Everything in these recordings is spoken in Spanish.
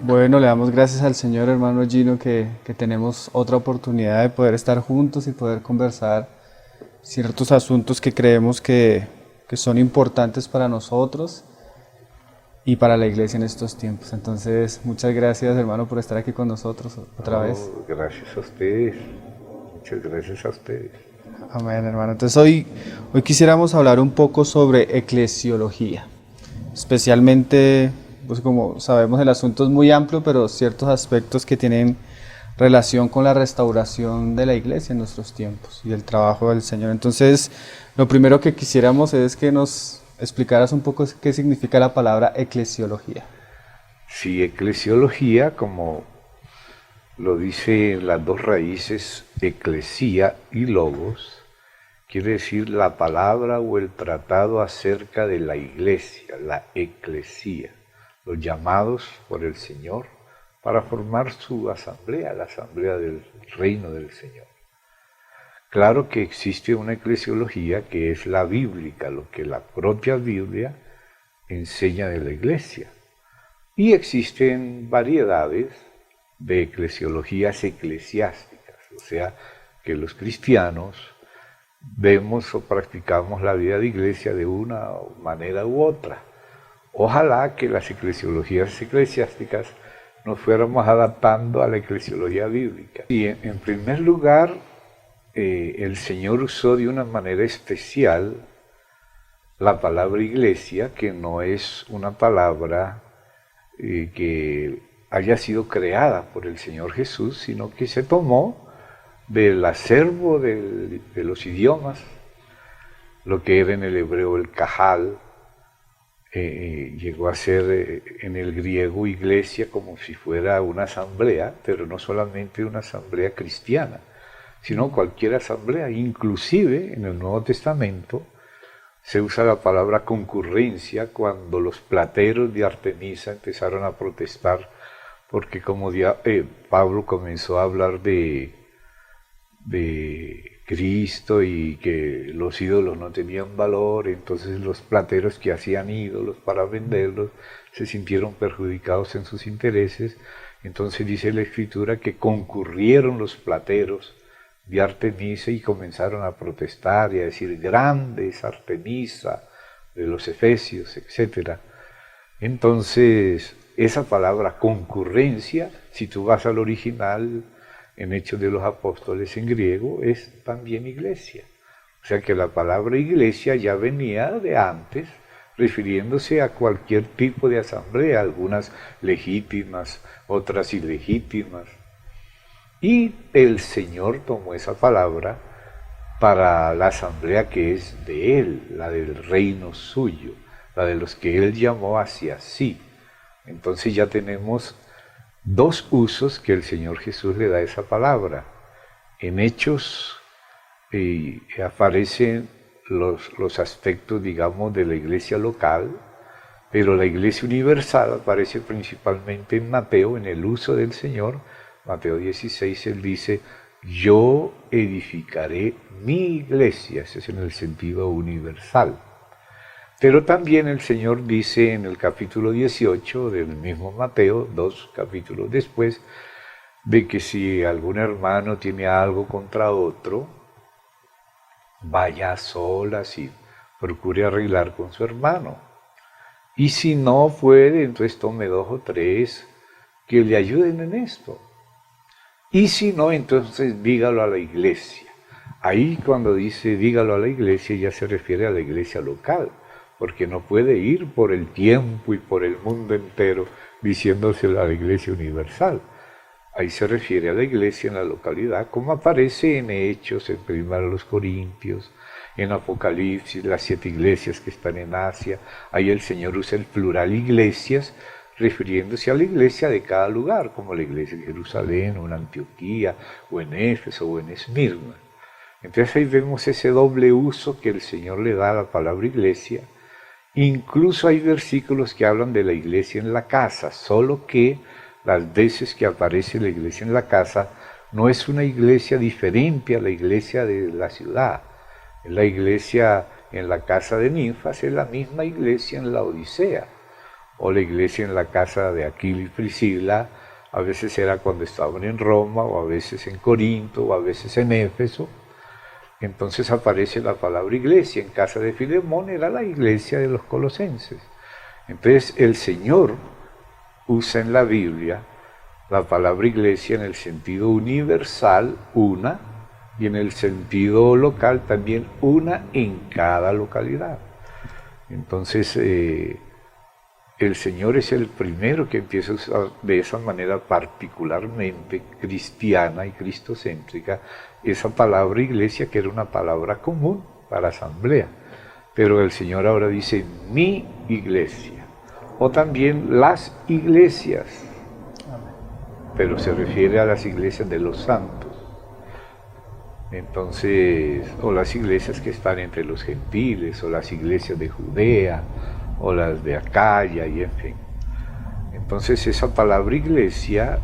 Bueno, le damos gracias al Señor, hermano Gino, que tenemos otra oportunidad de poder estar juntos y poder conversar ciertos asuntos que creemos que son importantes para nosotros y para la iglesia en estos tiempos. Entonces, muchas gracias, hermano, por estar aquí con nosotros otra vez. No, gracias a ustedes. Muchas gracias a ustedes. Amén, hermano. Entonces, hoy quisiéramos hablar un poco sobre eclesiología. Especialmente, pues como sabemos, el asunto es muy amplio, pero ciertos aspectos que tienen relación con la restauración de la iglesia en nuestros tiempos y el trabajo del Señor. Entonces, lo primero que quisiéramos es que nos explicaras un poco qué significa la palabra eclesiología. Sí, eclesiología, como lo dicen las dos raíces, eclesía y logos, quiere decir la palabra o el tratado acerca de la iglesia, la eclesía, los llamados por el Señor para formar su asamblea, la asamblea del reino del Señor. Claro que existe una eclesiología que es la bíblica, lo que la propia Biblia enseña de la iglesia. Y existen variedades de eclesiologías eclesiásticas, o sea, que los cristianos vemos o practicamos la vida de iglesia de una manera u otra. Ojalá que las eclesiologías eclesiásticas nos fuéramos adaptando a la eclesiología bíblica. Y en primer lugar, el Señor usó de una manera especial la palabra iglesia, que no es una palabra que haya sido creada por el Señor Jesús, sino que se tomó del acervo de los idiomas, lo que era en el hebreo el cajal, llegó a ser en el griego iglesia como si fuera una asamblea, pero no solamente una asamblea cristiana, sino cualquier asamblea. Inclusive en el Nuevo Testamento se usa la palabra concurrencia cuando los plateros de Artemisa empezaron a protestar porque como Pablo comenzó a hablar de Cristo y que los ídolos no tenían valor, entonces los plateros que hacían ídolos para venderlos se sintieron perjudicados en sus intereses. Entonces dice la Escritura que concurrieron los plateros de Artemisa y comenzaron a protestar y a decir grande es Artemisa de los Efesios, etc. Entonces esa palabra concurrencia, si tú vas al original en Hechos de los Apóstoles en griego, es también iglesia. O sea que la palabra iglesia ya venía de antes, refiriéndose a cualquier tipo de asamblea, algunas legítimas, otras ilegítimas. Y el Señor tomó esa palabra para la asamblea que es de Él, la del reino suyo, la de los que Él llamó hacia sí. Entonces ya tenemos dos usos que el Señor Jesús le da a esa palabra. En Hechos aparecen los aspectos, digamos, de la iglesia local, pero la iglesia universal aparece principalmente en Mateo, en el uso del Señor. Mateo 16, Él dice, yo edificaré mi iglesia, ese es en el sentido universal. Pero también el Señor dice en el capítulo 18 del mismo Mateo, 2 capítulos después, de que si algún hermano tiene algo contra otro, vaya a solas y procure arreglar con su hermano. Y si no puede, entonces tome 2 o 3 que le ayuden en esto. Y si no, entonces dígalo a la iglesia. Ahí cuando dice dígalo a la iglesia, ya se refiere a la iglesia local, porque no puede ir por el tiempo y por el mundo entero diciéndoselo a la iglesia universal. Ahí se refiere a la iglesia en la localidad, como aparece en Hechos, en 1 Corintios, en Apocalipsis, las 7 iglesias que están en Asia. Ahí el Señor usa el plural iglesias, refiriéndose a la iglesia de cada lugar, como la iglesia de Jerusalén, o en Antioquía, o en Éfeso, o en Esmirna. Entonces ahí vemos ese doble uso que el Señor le da a la palabra iglesia. Incluso hay versículos que hablan de la iglesia en la casa, solo que las veces que aparece la iglesia en la casa no es una iglesia diferente a la iglesia de la ciudad. La iglesia en la casa de Ninfas es la misma iglesia en la Odisea. o la iglesia en la casa de Aquila y Priscila, a veces era cuando estaban en Roma, o a veces en Corinto, o a veces en Éfeso. Entonces aparece la palabra iglesia. En casa de Filemón era la iglesia de los colosenses. Entonces el Señor usa en la Biblia la palabra iglesia en el sentido universal, una, y en el sentido local también una en cada localidad. Entonces el Señor es el primero que empieza a usar de esa manera particularmente cristiana y cristocéntrica esa palabra iglesia, que era una palabra común para asamblea. Pero el Señor ahora dice mi iglesia, o también las iglesias, pero se refiere a las iglesias de los santos. Entonces, o las iglesias que están entre los gentiles, o las iglesias de Judea, o las de Acaya, y en fin. Entonces esa palabra iglesia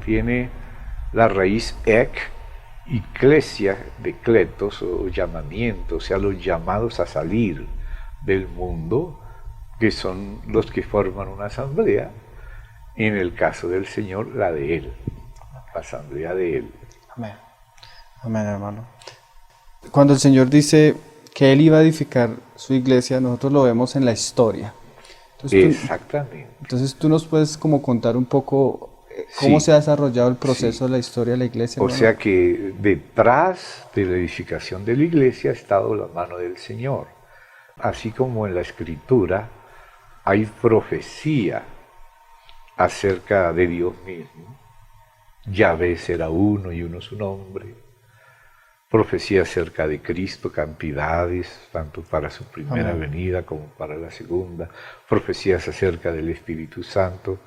tiene la raíz ek, iglesia de kletos, o llamamiento, o sea, los llamados a salir del mundo, que son los que forman una asamblea, en el caso del Señor, la de Él, la asamblea de Él. Amén. Amén, hermano. Cuando el Señor dice que Él iba a edificar su iglesia, nosotros lo vemos en la historia. Exactamente. Entonces tú nos puedes como contar un poco cómo se ha desarrollado el proceso de la historia de la iglesia. O sea que detrás de la edificación de la iglesia ha estado la mano del Señor. Así como en la Escritura hay profecía acerca de Dios mismo. Yahvé será uno y uno su nombre. Profecía acerca de Cristo, cantidades, tanto para su primera venida como para la segunda. Profecías acerca del Espíritu Santo.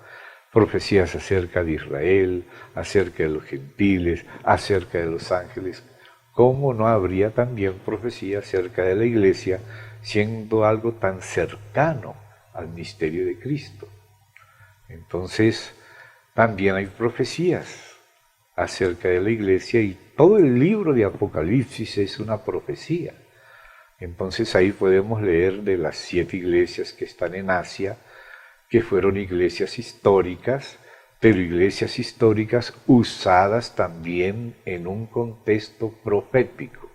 Profecías acerca de Israel, acerca de los gentiles, acerca de los ángeles. ¿Cómo no habría también profecía acerca de la iglesia, siendo algo tan cercano al misterio de Cristo? Entonces, también hay profecías acerca de la iglesia, y todo el libro de Apocalipsis es una profecía. Entonces ahí podemos leer de las 7 iglesias que están en Asia, que fueron iglesias históricas, pero iglesias históricas usadas también en un contexto profético.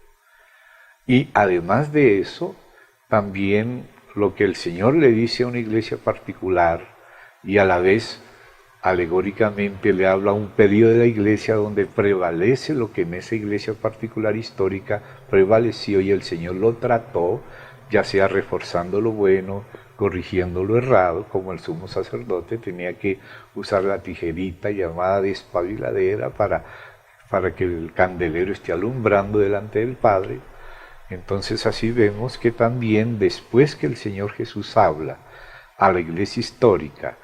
Y además de eso, también lo que el Señor le dice a una iglesia particular, y a la vez alegóricamente le habla a un periodo de la iglesia donde prevalece lo que en esa iglesia particular histórica prevaleció, y el Señor lo trató, ya sea reforzando lo bueno, corrigiendo lo errado, como el sumo sacerdote tenía que usar la tijerita llamada despabiladera para que el candelero esté alumbrando delante del Padre. Entonces así vemos que también después que el Señor Jesús habla a la iglesia histórica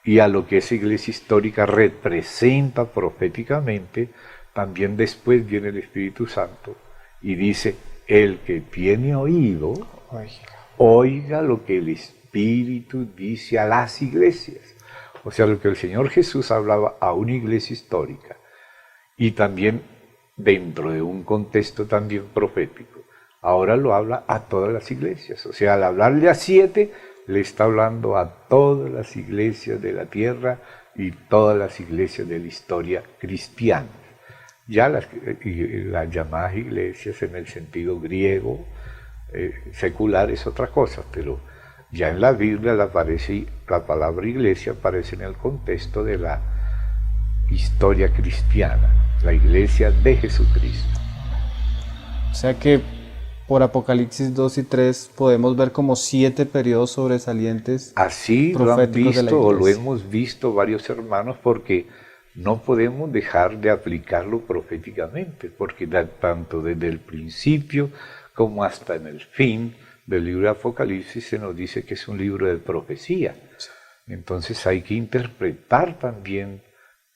y a lo que esa iglesia histórica representa proféticamente, también después viene el Espíritu Santo y dice: el que tiene oído, oiga lo que el Espíritu dice a las iglesias. O sea, lo que el Señor Jesús hablaba a una iglesia histórica, y también dentro de un contexto también profético, ahora lo habla a todas las iglesias. O sea, al hablarle a 7, le está hablando a todas las iglesias de la tierra y todas las iglesias de la historia cristiana. Ya las llamadas iglesias en el sentido griego, secular, es otra cosa, pero ya en la Biblia la palabra iglesia aparece en el contexto de la historia cristiana, la iglesia de Jesucristo. O sea que por Apocalipsis 2 y 3 podemos ver como 7 periodos sobresalientes. Así lo han visto o lo hemos visto varios hermanos, porque no podemos dejar de aplicarlo proféticamente, porque tanto desde el principio como hasta en el fin del libro de Apocalipsis se nos dice que es un libro de profecía. Entonces hay que interpretar también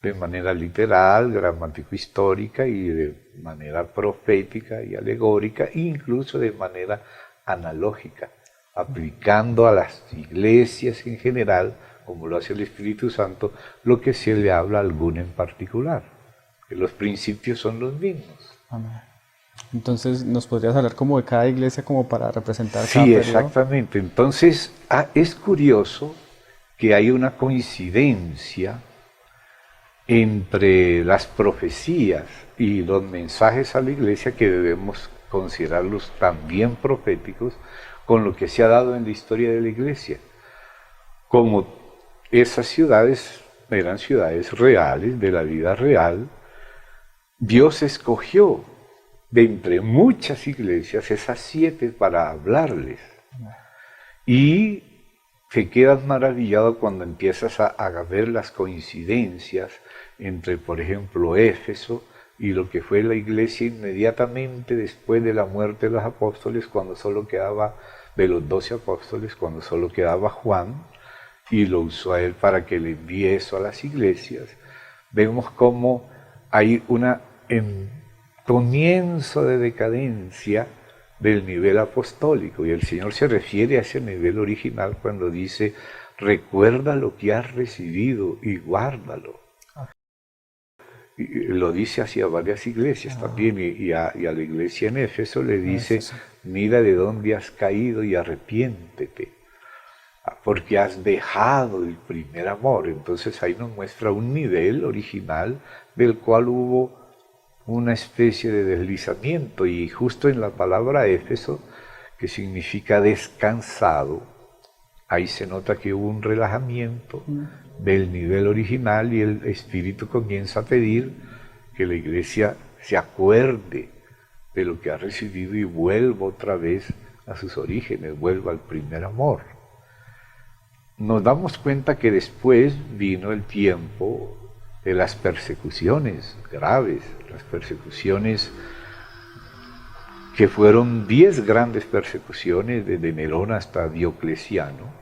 de manera literal, gramático-histórica, y de manera profética y alegórica, e incluso de manera analógica, aplicando a las iglesias en general, como lo hace el Espíritu Santo, lo que se le habla a alguna en particular, que los principios son los mismos. Amén. Entonces, ¿nos podrías hablar como de cada iglesia como para representar cada periodo? Sí, exactamente. Entonces, es curioso que hay una coincidencia entre las profecías y los mensajes a la iglesia que debemos considerarlos también proféticos con lo que se ha dado en la historia de la iglesia. Como esas ciudades eran ciudades reales, de la vida real, Dios escogió de entre muchas iglesias esas 7 para hablarles. Y te quedas maravillado cuando empiezas a ver las coincidencias entre, por ejemplo, Éfeso y lo que fue la iglesia inmediatamente después de la muerte de los apóstoles, cuando solo quedaba, de los 12 apóstoles, cuando solo quedaba Juan, y lo usó a él para que le envíe eso a las iglesias. Vemos cómo hay un comienzo de decadencia del nivel apostólico, y el Señor se refiere a ese nivel original cuando dice: recuerda lo que has recibido y guárdalo. Y lo dice hacia varias iglesias también, y a la iglesia en Éfeso le dice: mira de dónde has caído y arrepiéntete, porque has dejado el primer amor. Entonces ahí nos muestra un nivel original del cual hubo una especie de deslizamiento, y justo en la palabra Éfeso, que significa descansado, ahí se nota que hubo un relajamiento del nivel original, y el Espíritu comienza a pedir que la iglesia se acuerde de lo que ha recibido y vuelva otra vez a sus orígenes, vuelva al primer amor. Nos damos cuenta que después vino el tiempo de las persecuciones graves, las persecuciones que fueron 10 grandes persecuciones, desde Nerón hasta Diocleciano,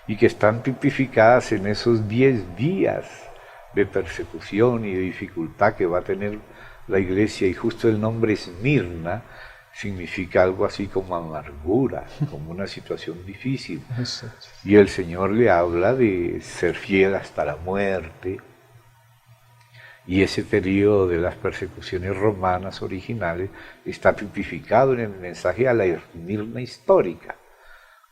y que están tipificadas en esos 10 días de persecución y de dificultad que va a tener la iglesia. Y justo el nombre Esmirna significa algo así como amargura, como una situación difícil. Y el Señor le habla de ser fiel hasta la muerte. Y ese periodo de las persecuciones romanas originales está tipificado en el mensaje a la Esmirna histórica,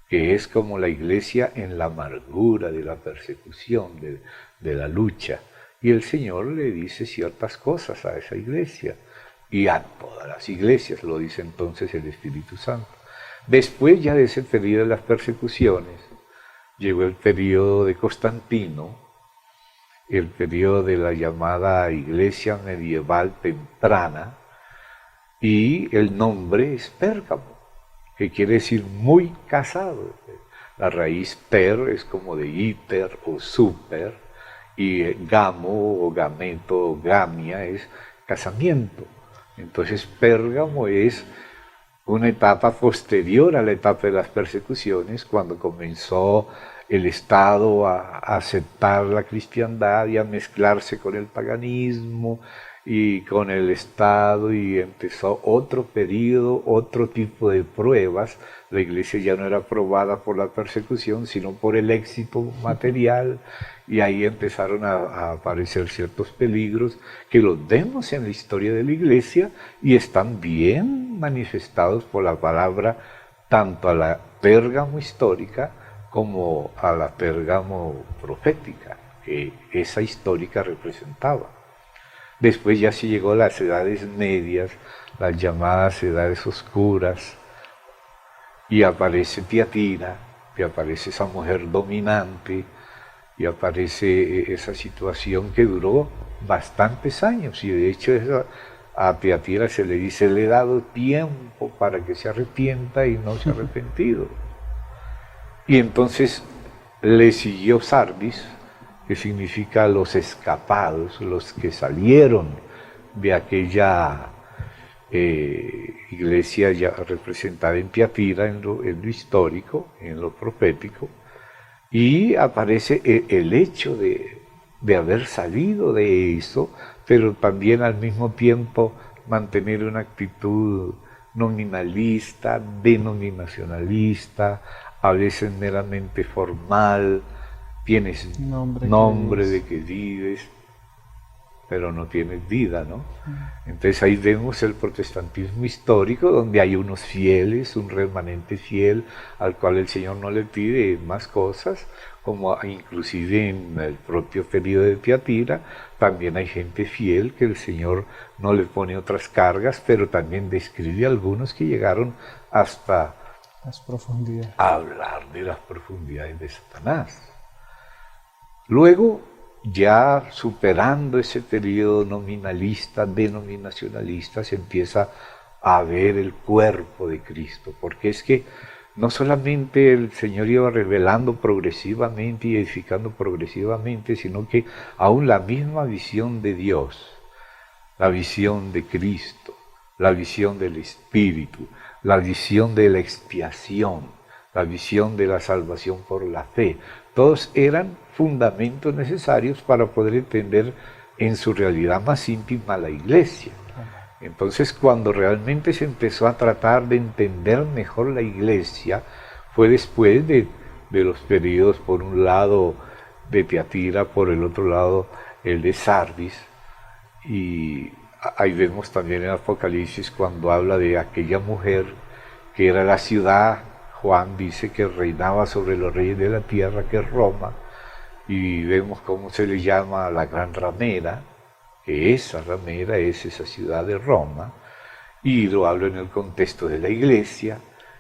que es como la iglesia en la amargura de la persecución, de la lucha. Y el Señor le dice ciertas cosas a esa iglesia, y a todas las iglesias, lo dice entonces el Espíritu Santo. Después ya de ese periodo de las persecuciones, llegó el periodo de Constantino, el periodo de la llamada iglesia medieval temprana, y el nombre es Pérgamo, que quiere decir muy casado. La raíz per es como de hiper o super, y gamo o gameto o gamia es casamiento. Entonces Pérgamo es una etapa posterior a la etapa de las persecuciones, cuando comenzó el Estado a aceptar la cristiandad y a mezclarse con el paganismo y con el Estado, y empezó otro periodo, otro tipo de pruebas. La iglesia ya no era probada por la persecución, sino por el éxito material, y ahí empezaron a aparecer ciertos peligros que los vemos en la historia de la iglesia y están bien manifestados por la palabra, tanto a la Pérgamo histórica como a la Pérgamo profética, que esa histórica representaba. Después ya se llegó a las edades medias, las llamadas edades oscuras, y aparece Tiatira, y aparece esa mujer dominante, y aparece esa situación que duró bastantes años, y de hecho a Tiatira se le dice: le he dado tiempo para que se arrepienta y no se ha arrepentido. Y entonces le siguió Sardis, que significa los escapados, los que salieron de aquella iglesia ya representada en Tiatira, en lo histórico, en lo profético, y aparece el hecho de haber salido de eso, pero también al mismo tiempo mantener una actitud nominalista, denominacionalista, a veces meramente formal. Tienes nombre de que vives, pero no tienes vida, ¿no? Entonces ahí vemos el protestantismo histórico, donde hay unos fieles, un remanente fiel, al cual el Señor no le pide más cosas, como inclusive en el propio periodo de Tiatira, también hay gente fiel que el Señor no le pone otras cargas, pero también describe algunos que llegaron hasta las profundidades, a hablar de las profundidades de Satanás. Luego, ya superando ese periodo nominalista, denominacionalista, se empieza a ver el cuerpo de Cristo, porque es que no solamente el Señor iba revelando progresivamente y edificando progresivamente, sino que aún la misma visión de Dios, la visión de Cristo, la visión del Espíritu, la visión de la expiación, la visión de la salvación por la fe, todos eran fundamentos necesarios para poder entender en su realidad más íntima la Iglesia. Entonces, cuando realmente se empezó a tratar de entender mejor la Iglesia, fue después de los periodos, por un lado, de Tiatira, por el otro lado, el de Sardis, y ahí vemos también en Apocalipsis cuando habla de aquella mujer que era la ciudad, Juan dice que reinaba sobre los reyes de la tierra, que es Roma, y vemos cómo se le llama la gran ramera, que esa ramera es esa ciudad de Roma, y lo habla en el contexto de la iglesia,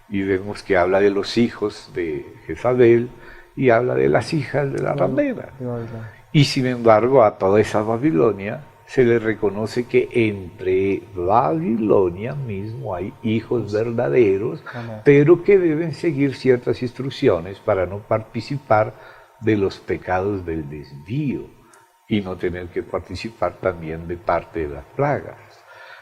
y vemos que habla de los hijos de Jezabel, y habla de las hijas de la ramera. Y sin embargo a toda esa Babilonia se le reconoce que entre Babilonia mismo hay hijos verdaderos, pero que deben seguir ciertas instrucciones para no participar de los pecados del desvío y no tener que participar también de parte de las plagas.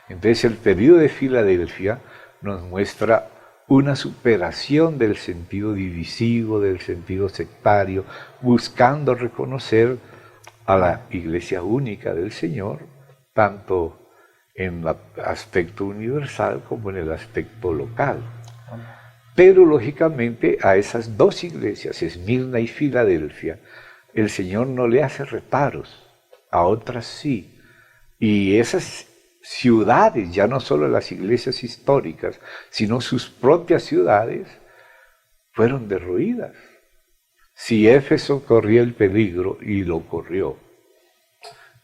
Entonces el periodo de Filadelfia nos muestra una superación del sentido divisivo, del sentido sectario, buscando reconocer a la Iglesia única del Señor, tanto en el aspecto universal como en el aspecto local. Pero lógicamente a esas dos iglesias, Esmirna y Filadelfia, el Señor no le hace reparos, a otras sí. Y esas ciudades, ya no solo las iglesias históricas, sino sus propias ciudades, fueron derruidas. Si Éfeso corría el peligro, y lo corrió,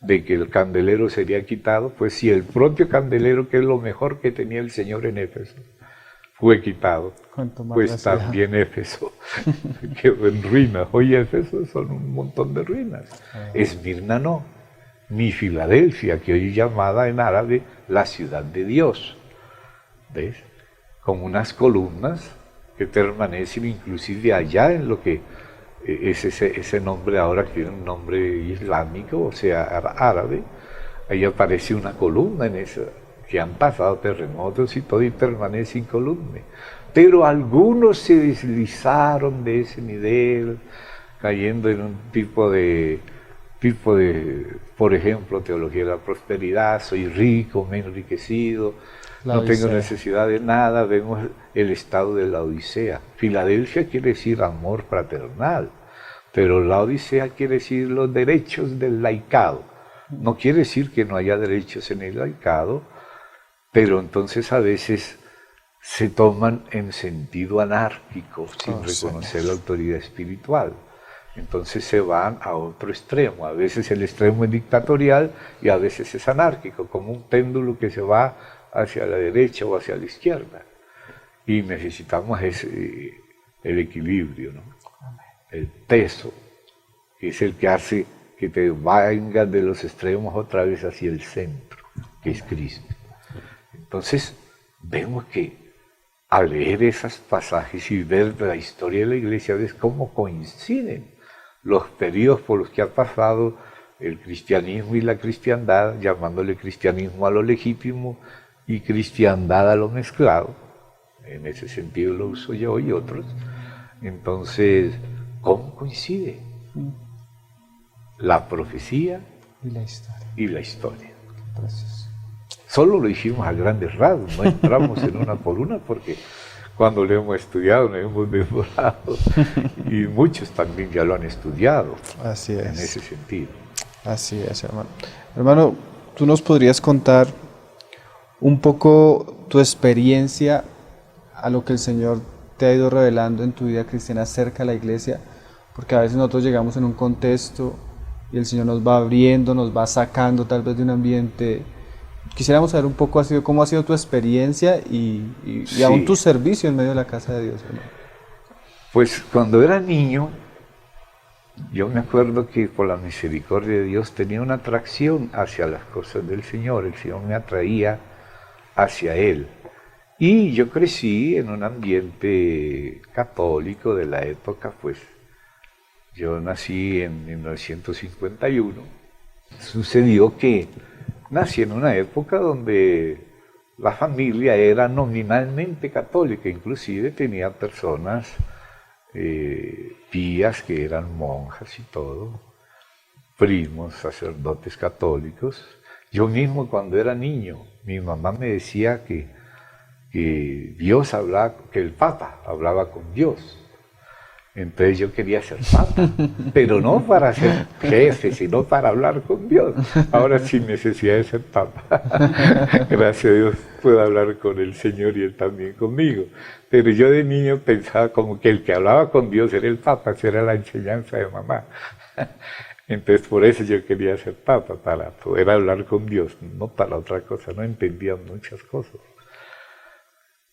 de que el candelero sería quitado, pues si el propio candelero, que es lo mejor que tenía el Señor en Éfeso, fue quitado, pues también Éfeso quedó en ruinas. Hoy Éfeso son un montón de ruinas. Esmirna no, ni Filadelfia, que hoy es llamada en árabe la ciudad de Dios, ¿ves? Con unas columnas que permanecen inclusive allá en lo que es ese nombre ahora que tiene un nombre islámico, o sea, árabe. Ahí aparece una columna en esa, que han pasado terremotos y todo y permanece incolume. Pero algunos se deslizaron de ese nivel, cayendo en un tipo de, por ejemplo, teología de la prosperidad, soy rico, me he enriquecido, no tengo necesidad de nada. Vemos el estado de la Odisea. Filadelfia quiere decir amor fraternal, pero la Odisea quiere decir los derechos del laicado. No quiere decir que no haya derechos en el laicado, pero entonces a veces se toman en sentido anárquico, sin reconocer la autoridad espiritual. Entonces se van a otro extremo. A veces el extremo es dictatorial y a veces es anárquico, como un péndulo que se va hacia la derecha o hacia la izquierda. Y necesitamos el equilibrio, ¿no? El peso, que es el que hace que te vengas de los extremos otra vez hacia el centro, que es Cristo. Entonces vemos que al leer esos pasajes y ver la historia de la iglesia, ves cómo coinciden los periodos por los que ha pasado el cristianismo y la cristiandad, llamándole cristianismo a lo legítimo y cristiandad a lo mezclado. En ese sentido lo uso yo y otros. Entonces, ¿cómo coincide la profecía y la historia? Gracias. Solo lo dijimos a grandes rasgos, no entramos en una por una porque cuando lo hemos estudiado nos hemos demorado y muchos también ya lo han estudiado. Así es. En ese sentido. Así es, hermano. Hermano, ¿tú nos podrías contar un poco tu experiencia a lo que el Señor te ha ido revelando en tu vida cristiana acerca de la iglesia? porque a veces nosotros llegamos en un contexto y el Señor nos va abriendo, nos va sacando tal vez de un ambiente. Quisiéramos saber un poco cómo ha sido tu experiencia y aún tu Sí, servicio en medio de la casa de Dios, hermano. pues cuando era niño, yo me acuerdo que por la misericordia de Dios tenía una atracción hacia las cosas del Señor, el Señor me atraía hacia Él. Y yo crecí en un ambiente católico de la época, pues yo nací en 1951. Sucedió que nací en una época donde la familia era nominalmente católica, inclusive tenía personas tías que eran monjas y todo, primos, sacerdotes católicos. Yo mismo cuando era niño, mi mamá me decía que Dios hablaba, que el Papa hablaba con Dios. Entonces yo quería ser papa, pero no para ser jefe, sino para hablar con Dios. Ahora sin necesidad de ser papa. Gracias a Dios puedo hablar con el Señor y Él también conmigo. Pero yo de niño pensaba como que el que hablaba con Dios era el papa, esa era la enseñanza de mamá. Entonces por eso yo quería ser papa, para poder hablar con Dios, no para otra cosa, no entendía muchas cosas.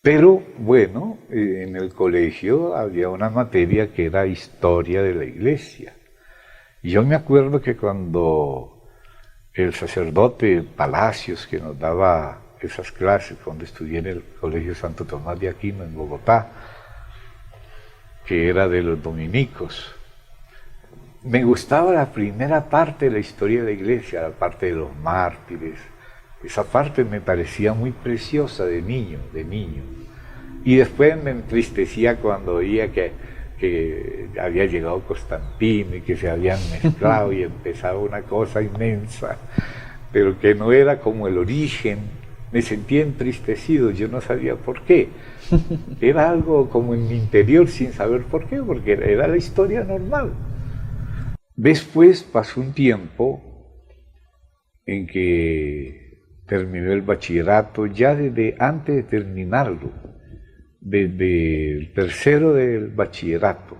Pero bueno, en el colegio había una materia que era historia de la iglesia. Y yo me acuerdo que cuando el sacerdote Palacios, que nos daba esas clases, cuando estudié en el Colegio Santo Tomás de Aquino en Bogotá, que era de los dominicos, me gustaba la primera parte de la historia de la iglesia, la parte de los mártires. Esa parte me parecía muy preciosa de niño. Y después me entristecía cuando oía que había llegado Constantino y que se habían mezclado y empezaba una cosa inmensa, pero que no era como el origen. Me sentía entristecido, yo no sabía por qué. Era algo como en mi interior sin saber por qué, porque era la historia normal. Después pasó un tiempo en que terminé el bachillerato, ya desde antes de terminarlo, desde el tercero del bachillerato,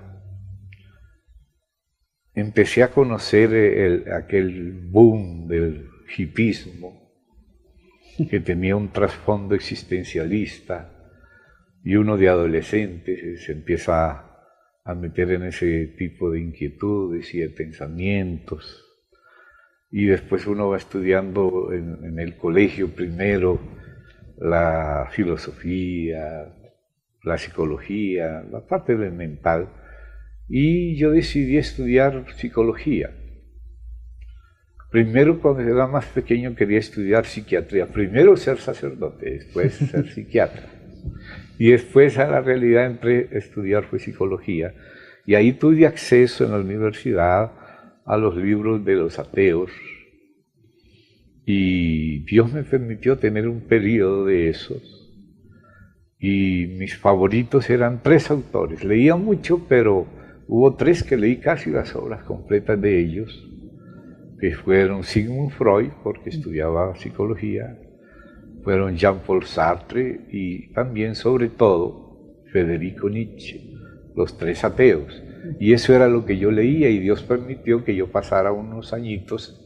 empecé a conocer aquel boom del hipismo que tenía un trasfondo existencialista, y uno de adolescentes se empieza a meter en ese tipo de inquietudes y de pensamientos. Y después uno va estudiando en el colegio primero la filosofía, la psicología, la parte elemental, y yo decidí estudiar psicología. Primero, cuando era más pequeño, quería estudiar psiquiatría. Primero ser sacerdote, después ser psiquiatra. Y después a la realidad entré a estudiar psicología, y ahí tuve acceso en la universidad a los libros de los ateos, y Dios me permitió tener un periodo de esos, y mis favoritos eran 3 autores. Leía mucho, pero hubo 3 que leí casi las obras completas de ellos, que fueron Sigmund Freud, porque estudiaba psicología, fueron Jean-Paul Sartre y también, sobre todo, Federico Nietzsche, los 3 ateos. Y eso era lo que yo leía, y Dios permitió que yo pasara unos añitos,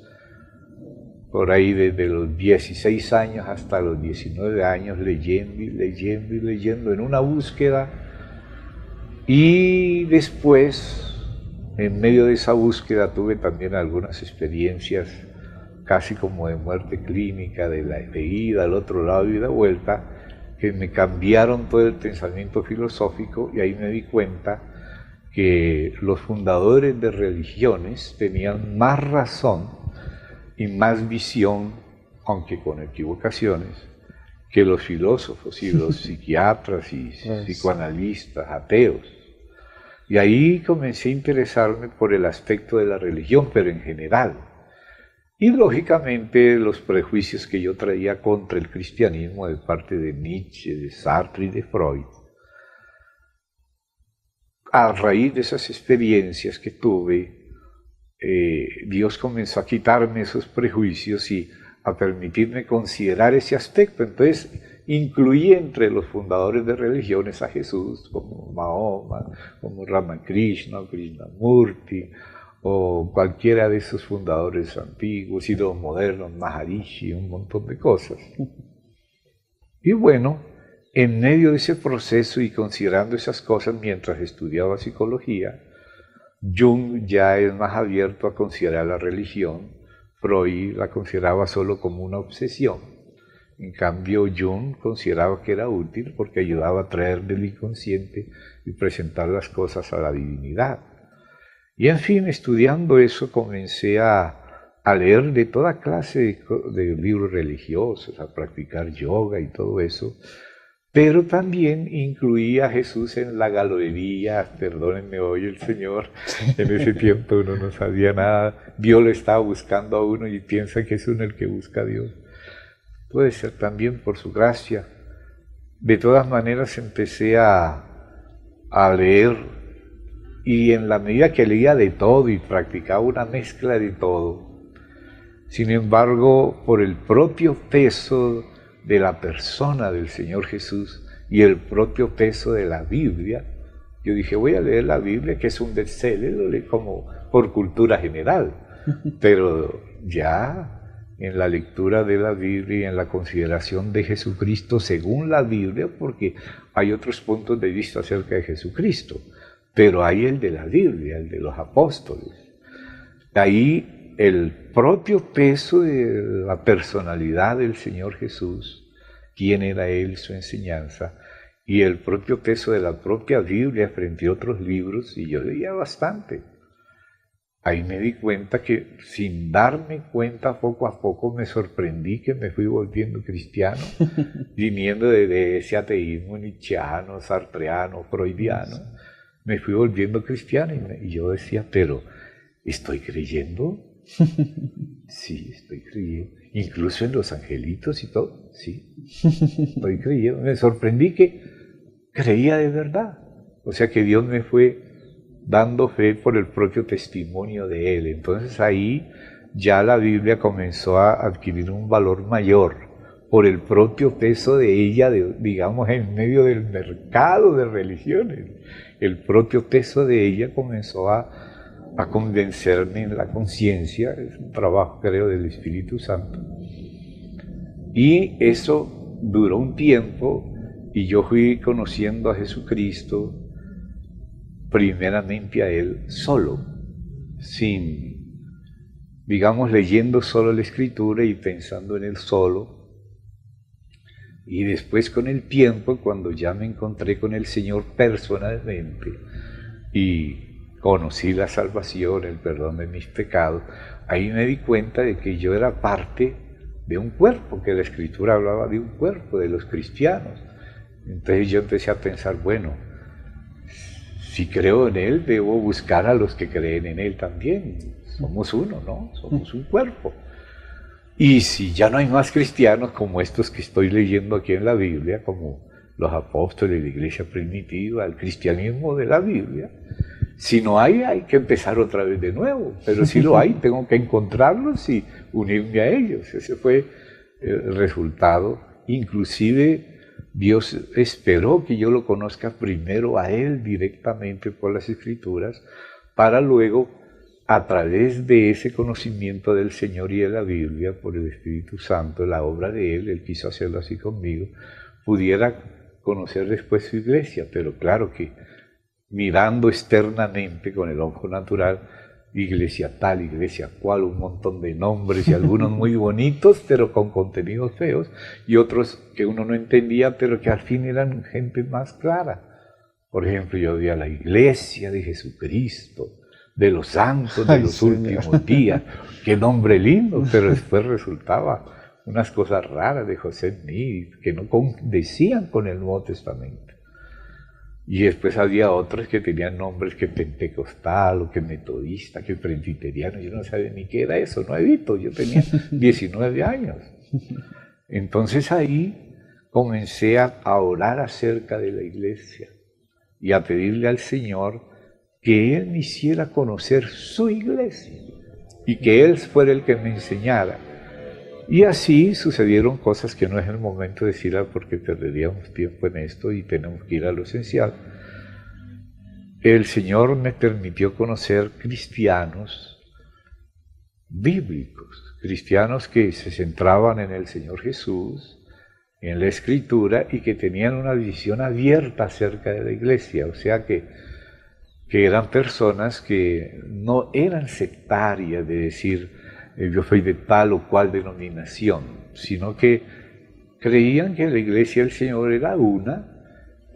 por ahí desde los 16 años hasta los 19 años, leyendo y leyendo y leyendo en una búsqueda. Y después, en medio de esa búsqueda, tuve también algunas experiencias casi como de muerte clínica, de ida al otro lado y de vuelta, que me cambiaron todo el pensamiento filosófico, y ahí me di cuenta que los fundadores de religiones tenían más razón y más visión, aunque con equivocaciones, que los filósofos y los psiquiatras y psicoanalistas ateos. Y ahí comencé a interesarme por el aspecto de la religión, pero en general. Y lógicamente los prejuicios que yo traía contra el cristianismo de parte de Nietzsche, de Sartre y de Freud. A raíz de esas experiencias que tuve, Dios comenzó a quitarme esos prejuicios y a permitirme considerar ese aspecto. Entonces incluí entre los fundadores de religiones a Jesús, como Mahoma, como Ramakrishna o Krishnamurti, o cualquiera de esos fundadores antiguos y los modernos, Maharishi, un montón de cosas. Y bueno, en medio de ese proceso y considerando esas cosas mientras estudiaba psicología, Jung ya es más abierto a considerar la religión. Freud la consideraba solo como una obsesión. En cambio, Jung consideraba que era útil porque ayudaba a traer del inconsciente y presentar las cosas a la divinidad. Y en fin, estudiando eso comencé a leer de toda clase de libros religiosos, a practicar yoga y todo eso, pero también incluía a Jesús en la galería, perdónenme hoy el Señor, en ese tiempo uno no sabía nada, Dios le estaba buscando a uno y piensa que es uno el que busca a Dios. Puede ser también por su gracia. De todas maneras empecé a leer, y en la medida que leía de todo y practicaba una mezcla de todo, sin embargo, por el propio peso de la persona del Señor Jesús y el propio peso de la Biblia, yo dije, voy a leer la Biblia, que es un bestseller, lo leí como por cultura general, pero ya en la lectura de la Biblia y en la consideración de Jesucristo según la Biblia, porque hay otros puntos de vista acerca de Jesucristo, pero hay el de la Biblia, el de los apóstoles. Ahí el propio peso de la personalidad del Señor Jesús, quién era Él, su enseñanza, y el propio peso de la propia Biblia frente a otros libros, y yo leía bastante. Ahí me di cuenta que sin darme cuenta poco a poco me sorprendí que me fui volviendo cristiano, viniendo de ese ateísmo nietzscheano, sartreano, freudiano, me fui volviendo cristiano y yo decía, pero ¿estoy creyendo? Sí, estoy creyendo. Incluso en los angelitos y todo, sí, estoy creyendo. Me sorprendí que creía de verdad. O sea que Dios me fue dando fe por el propio testimonio de Él. Entonces ahí ya la Biblia comenzó a adquirir un valor mayor por el propio peso de ella, digamos, en medio del mercado de religiones. El propio peso de ella comenzó a convencerme en la conciencia, es un trabajo creo del Espíritu Santo. Y eso duró un tiempo y yo fui conociendo a Jesucristo primeramente a Él solo, sin, digamos, leyendo solo la Escritura y pensando en Él solo. Y después con el tiempo, cuando ya me encontré con el Señor personalmente y conocí la salvación, el perdón de mis pecados, ahí me di cuenta de que yo era parte de un cuerpo, que la Escritura hablaba de un cuerpo, de los cristianos. Entonces yo empecé a pensar, bueno, si creo en Él, debo buscar a los que creen en Él también. Somos uno, ¿no? Somos un cuerpo. Y si ya no hay más cristianos como estos que estoy leyendo aquí en la Biblia, como los apóstoles de la iglesia primitiva, el cristianismo de la Biblia, si no hay, hay que empezar otra vez de nuevo. Pero si lo hay, tengo que encontrarlos y unirme a ellos. Ese fue el resultado. Inclusive Dios esperó que yo lo conozca primero a Él directamente por las Escrituras, para luego, a través de ese conocimiento del Señor y de la Biblia, por el Espíritu Santo, la obra de Él quiso hacerlo así conmigo, pudiera conocer después su iglesia. Pero claro que mirando externamente con el ojo natural, iglesia tal, iglesia cual, un montón de nombres y algunos muy bonitos, pero con contenidos feos, y otros que uno no entendía, pero que al fin eran gente más clara. Por ejemplo, yo vi a la iglesia de Jesucristo, de los santos de los últimos días. Qué nombre lindo, pero después resultaba unas cosas raras de José Smith que no decían con el Nuevo Testamento. Y después había otros que tenían nombres que pentecostal, o que metodista, que presbiteriano. Yo no sabía ni qué era eso, nuevito. Yo tenía 19 años. Entonces ahí comencé a orar acerca de la iglesia y a pedirle al Señor que Él me hiciera conocer su iglesia y que Él fuera el que me enseñara Y así sucedieron cosas que no es el momento de decirlas porque perderíamos tiempo en esto y tenemos que ir a lo esencial. El Señor me permitió conocer cristianos bíblicos, cristianos que se centraban en el Señor Jesús, en la Escritura, y que tenían una visión abierta acerca de la iglesia, o sea que eran personas que no eran sectarias de decir yo soy de tal o cual denominación, sino que creían que la iglesia del Señor era una,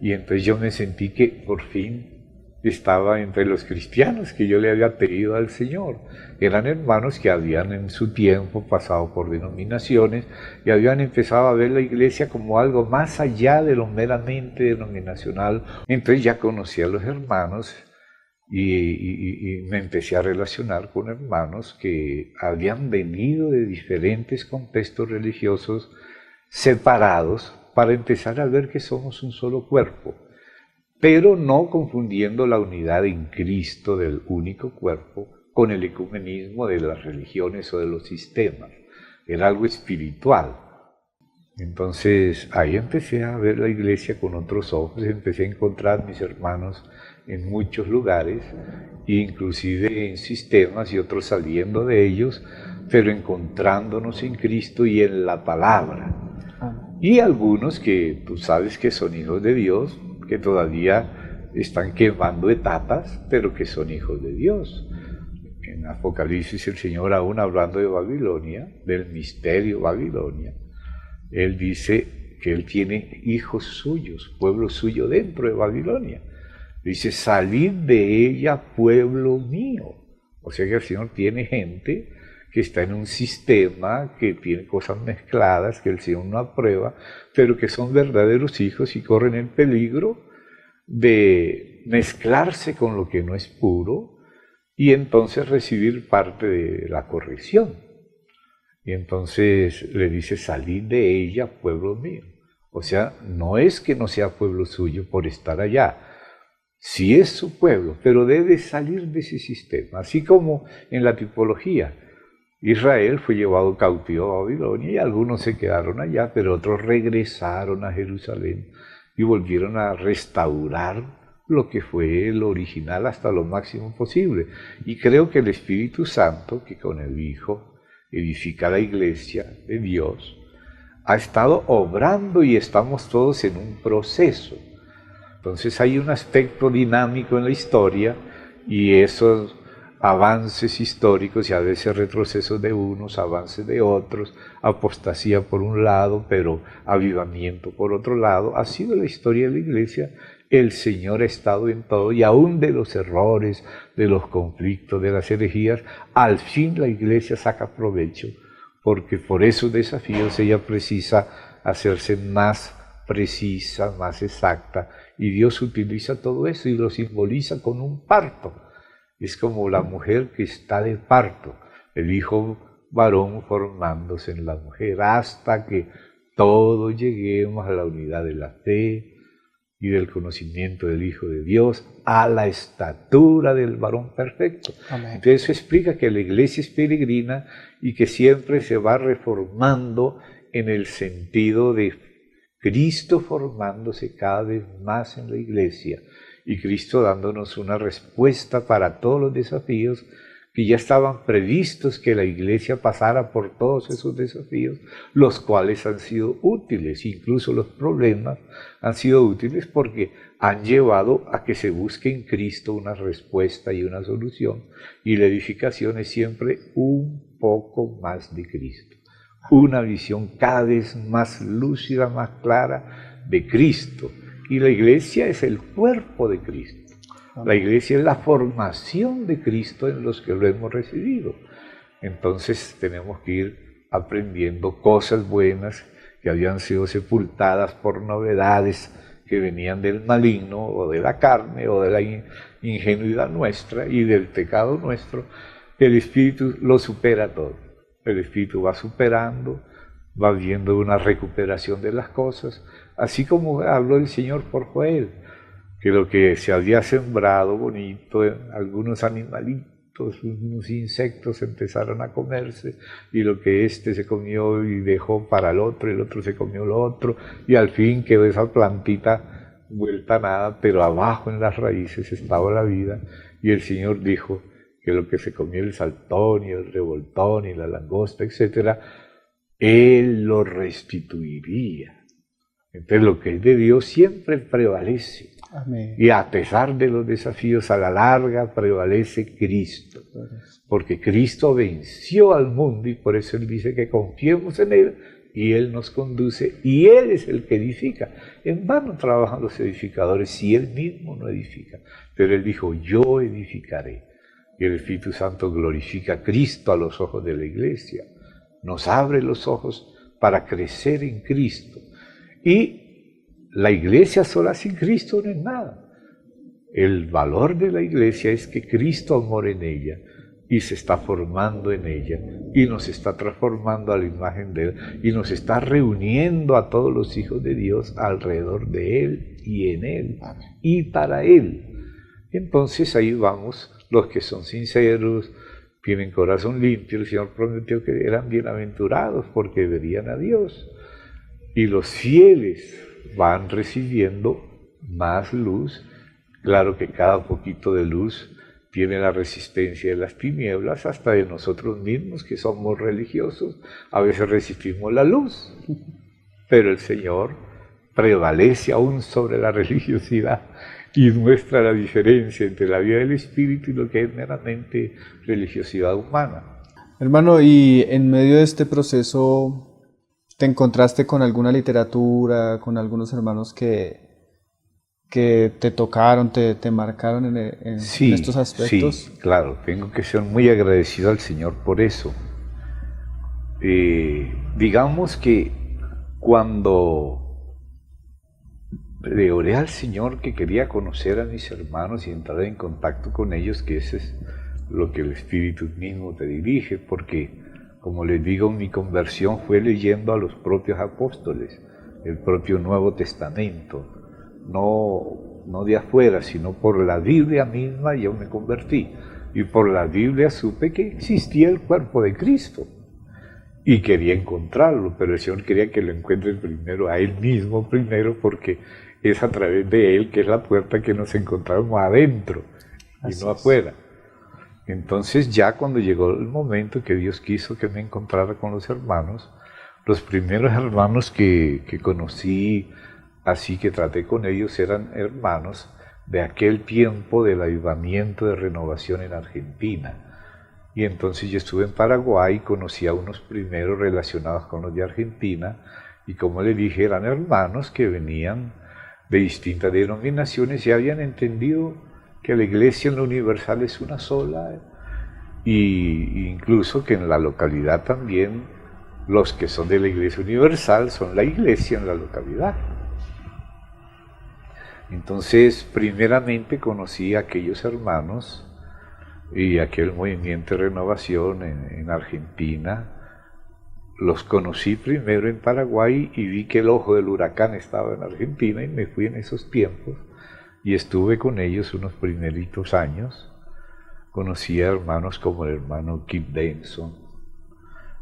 y entonces yo me sentí que por fin estaba entre los cristianos que yo le había pedido al Señor. Eran hermanos que habían en su tiempo pasado por denominaciones y habían empezado a ver la iglesia como algo más allá de lo meramente denominacional. Entonces ya conocí a los hermanos y me empecé a relacionar con hermanos que habían venido de diferentes contextos religiosos separados para empezar a ver que somos un solo cuerpo, pero no confundiendo la unidad en Cristo del único cuerpo con el ecumenismo de las religiones o de los sistemas. Era algo espiritual. Entonces ahí empecé a ver la iglesia con otros ojos, empecé a encontrar mis hermanos en muchos lugares, inclusive en sistemas y otros saliendo de ellos, pero encontrándonos en Cristo y en la palabra. Y algunos que tú sabes que son hijos de Dios, que todavía están quemando etapas, pero que son hijos de Dios. En Apocalipsis el Señor, aún hablando de Babilonia, del misterio Babilonia, Él dice que Él tiene hijos suyos, pueblo suyo dentro de Babilonia. Dice, salid de ella, pueblo mío. O sea que el Señor tiene gente que está en un sistema, que tiene cosas mezcladas, que el Señor no aprueba, pero que son verdaderos hijos y corren el peligro de mezclarse con lo que no es puro y entonces recibir parte de la corrección. Y entonces le dice, salid de ella, pueblo mío. O sea, no es que no sea pueblo suyo por estar allá, sí es su pueblo, pero debe salir de ese sistema. Así como en la tipología, Israel fue llevado cautivo a Babilonia y algunos se quedaron allá, pero otros regresaron a Jerusalén y volvieron a restaurar lo que fue el original hasta lo máximo posible. Y creo que el Espíritu Santo, que con el Hijo edifica la iglesia de Dios, ha estado obrando y estamos todos en un proceso. Entonces hay un aspecto dinámico en la historia y esos avances históricos y a veces retrocesos de unos, avances de otros, apostasía por un lado, pero avivamiento por otro lado, ha sido la historia de la iglesia. El Señor ha estado en todo y aún de los errores, de los conflictos, de las herejías, al fin la iglesia saca provecho, porque por esos desafíos ella precisa hacerse más precisa, más exacta, y Dios utiliza todo eso y lo simboliza con un parto. Es como la mujer que está de parto, el hijo varón formándose en la mujer, hasta que todos lleguemos a la unidad de la fe y del conocimiento del Hijo de Dios, a la estatura del varón perfecto. Amén. Entonces eso explica que la iglesia es peregrina y que siempre se va reformando en el sentido de Cristo formándose cada vez más en la iglesia y Cristo dándonos una respuesta para todos los desafíos que ya estaban previstos, que la iglesia pasara por todos esos desafíos, los cuales han sido útiles, incluso los problemas han sido útiles porque han llevado a que se busque en Cristo una respuesta y una solución, y la edificación es siempre un poco más de Cristo, una visión cada vez más lúcida, más clara de Cristo, y la iglesia es el cuerpo de Cristo. La iglesia es la formación de Cristo en los que lo hemos recibido. Entonces tenemos que ir aprendiendo cosas buenas que habían sido sepultadas por novedades que venían del maligno o de la carne o de la ingenuidad nuestra y del pecado nuestro. El Espíritu lo supera todo. El Espíritu va superando, va viendo una recuperación de las cosas, así como habló el Señor por Joel, que lo que se había sembrado bonito, algunos animalitos unos insectos empezaron a comerse, y lo que este se comió y dejó para el otro se comió lo otro, y al fin quedó esa plantita vuelta a nada, pero abajo en las raíces estaba la vida, y el Señor dijo que lo que se comió el saltón y el revoltón y la langosta, etcétera, Él lo restituiría. Entonces lo que es de Dios siempre prevalece. Amén. Y a pesar de los desafíos, a la larga prevalece Cristo. Porque Cristo venció al mundo y por eso Él dice que confiemos en Él y Él nos conduce y Él es el que edifica. En vano trabajan los edificadores si Él mismo no edifica. Pero Él dijo, yo edificaré. Y el Espíritu Santo glorifica a Cristo a los ojos de la iglesia. Nos abre los ojos para crecer en Cristo. Y la iglesia sola sin Cristo no es nada. El valor de la iglesia es que Cristo mora en ella y se está formando en ella y nos está transformando a la imagen de Él y nos está reuniendo a todos los hijos de Dios alrededor de Él y en Él y para Él. Entonces ahí vamos, los que son sinceros, tienen corazón limpio, el Señor prometió que eran bienaventurados porque verían a Dios. Y los fieles van recibiendo más luz. Claro que cada poquito de luz tiene la resistencia de las tinieblas, hasta de nosotros mismos que somos religiosos. A veces resistimos la luz, pero el Señor prevalece aún sobre la religiosidad y muestra la diferencia entre la vida del Espíritu y lo que es meramente religiosidad humana. Hermano, y en medio de este proceso, ¿te encontraste con alguna literatura, con algunos hermanos que te tocaron, te marcaron en estos aspectos? Sí, claro, tengo que ser muy agradecido al Señor por eso. Digamos que cuando le oré al Señor que quería conocer a mis hermanos y entrar en contacto con ellos, que ese es lo que el Espíritu mismo te dirige, porque como les digo, mi conversión fue leyendo a los propios apóstoles, el propio Nuevo Testamento, no de afuera, sino por la Biblia misma yo me convertí, y por la Biblia supe que existía el cuerpo de Cristo, y quería encontrarlo, pero el Señor quería que lo encuentre primero a Él mismo primero, porque es a través de Él que es la puerta que nos encontramos adentro, y no afuera. Entonces ya cuando llegó el momento que Dios quiso que me encontrara con los hermanos, los primeros hermanos que conocí, así que traté con ellos, eran hermanos de aquel tiempo del avivamiento de renovación en Argentina. Y entonces yo estuve en Paraguay, conocí a unos primeros relacionados con los de Argentina, y como le dije, eran hermanos que venían de distintas denominaciones y habían entendido que la iglesia en lo universal es una sola, y incluso que en la localidad también los que son de la iglesia universal son la iglesia en la localidad. Entonces, primeramente conocí a aquellos hermanos y aquel movimiento de renovación en Argentina. Los conocí primero en Paraguay y vi que el ojo del huracán estaba en Argentina y me fui en esos tiempos. Y estuve con ellos unos primeritos años. Conocí a hermanos como el hermano Kip Benson,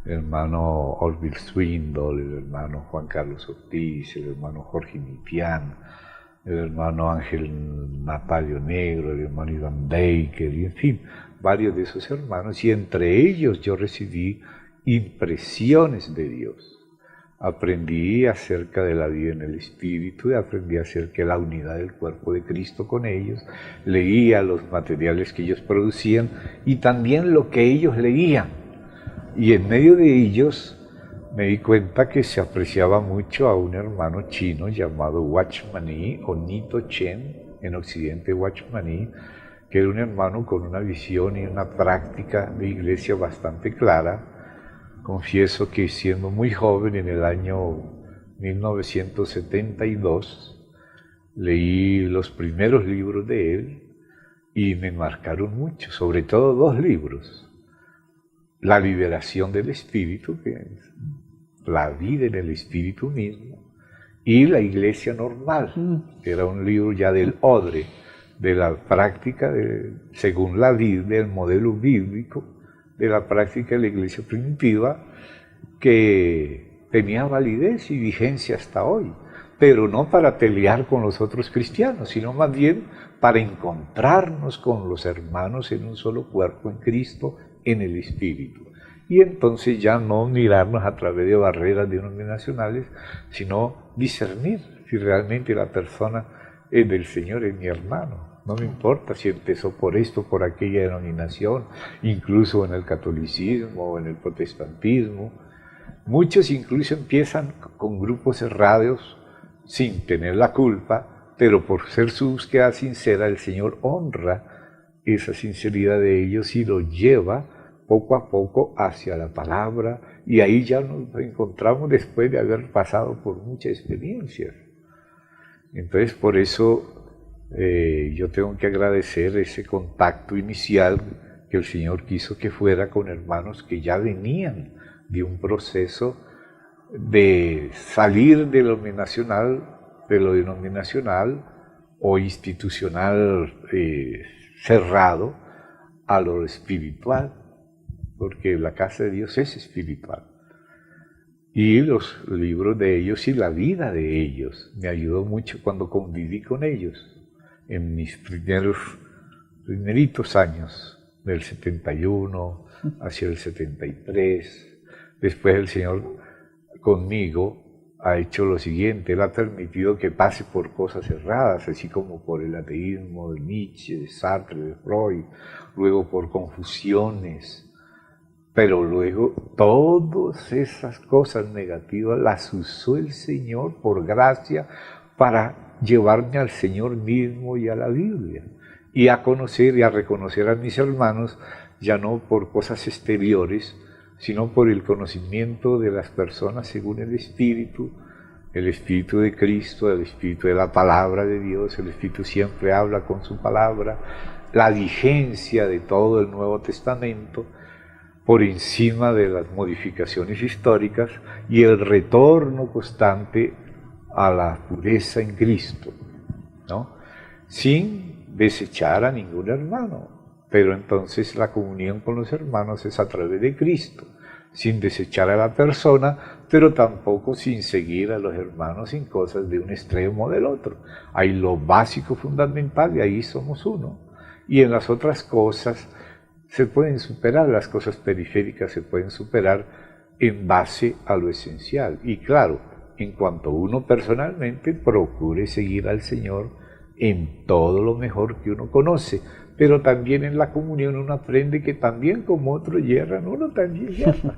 el hermano Orville Swindle, el hermano Juan Carlos Ortiz, el hermano Jorge Mitián, el hermano Ángel Natalio Negro, el hermano Iván Baker, y en fin, varios de esos hermanos. Y entre ellos yo recibí impresiones de Dios. Aprendí acerca de la vida en el Espíritu, aprendí acerca de la unidad del cuerpo de Cristo con ellos, leía los materiales que ellos producían y también lo que ellos leían. Y en medio de ellos me di cuenta que se apreciaba mucho a un hermano chino llamado Watchman o Nito Chen, en Occidente Watchman, que era un hermano con una visión y una práctica de iglesia bastante clara. Confieso que siendo muy joven, en el año 1972, leí los primeros libros de él y me marcaron mucho, sobre todo dos libros. La liberación del espíritu, que es la vida en el espíritu mismo, y la iglesia normal, que era un libro ya del odre, de la práctica, según la Biblia, el modelo bíblico, de la práctica de la iglesia primitiva, que tenía validez y vigencia hasta hoy, pero no para pelear con los otros cristianos, sino más bien para encontrarnos con los hermanos en un solo cuerpo en Cristo, en el Espíritu. Y entonces ya no mirarnos a través de barreras denominacionales, sino discernir si realmente la persona es del Señor, es mi hermano. No me importa si empezó por esto, por aquella denominación, incluso en el catolicismo o en el protestantismo. Muchos incluso empiezan con grupos cerrados sin tener la culpa, pero por ser su búsqueda sincera, el Señor honra esa sinceridad de ellos y los lleva poco a poco hacia la palabra, y ahí ya nos encontramos después de haber pasado por muchas experiencias. Entonces, por eso yo tengo que agradecer ese contacto inicial que el Señor quiso que fuera con hermanos que ya venían de un proceso de salir de lo denominacional o institucional cerrado a lo espiritual, porque la casa de Dios es espiritual. Y los libros de ellos y la vida de ellos me ayudó mucho cuando conviví con ellos en mis primeritos años, del 71 hacia el 73. Después el Señor conmigo ha hecho lo siguiente: Él ha permitido que pase por cosas erradas, así como por el ateísmo de Nietzsche, de Sartre, de Freud, luego por confusiones, pero luego todas esas cosas negativas las usó el Señor por gracia para llevarme al Señor mismo y a la Biblia, y a conocer y a reconocer a mis hermanos, ya no por cosas exteriores, sino por el conocimiento de las personas según el Espíritu de Cristo, el Espíritu de la Palabra de Dios. El Espíritu siempre habla con su palabra, la vigencia de todo el Nuevo Testamento, por encima de las modificaciones históricas, y el retorno constante a la pureza en Cristo, ¿no? Sin desechar a ningún hermano, pero entonces la comunión con los hermanos es a través de Cristo, sin desechar a la persona, pero tampoco sin seguir a los hermanos en cosas de un extremo o del otro. Hay lo básico, fundamental, y ahí somos uno. Y en las otras cosas se pueden superar, las cosas periféricas se pueden superar en base a lo esencial. Y claro, en cuanto uno personalmente procure seguir al Señor en todo lo mejor que uno conoce, pero también en la comunión uno aprende que también como otros yerran, uno también yerra,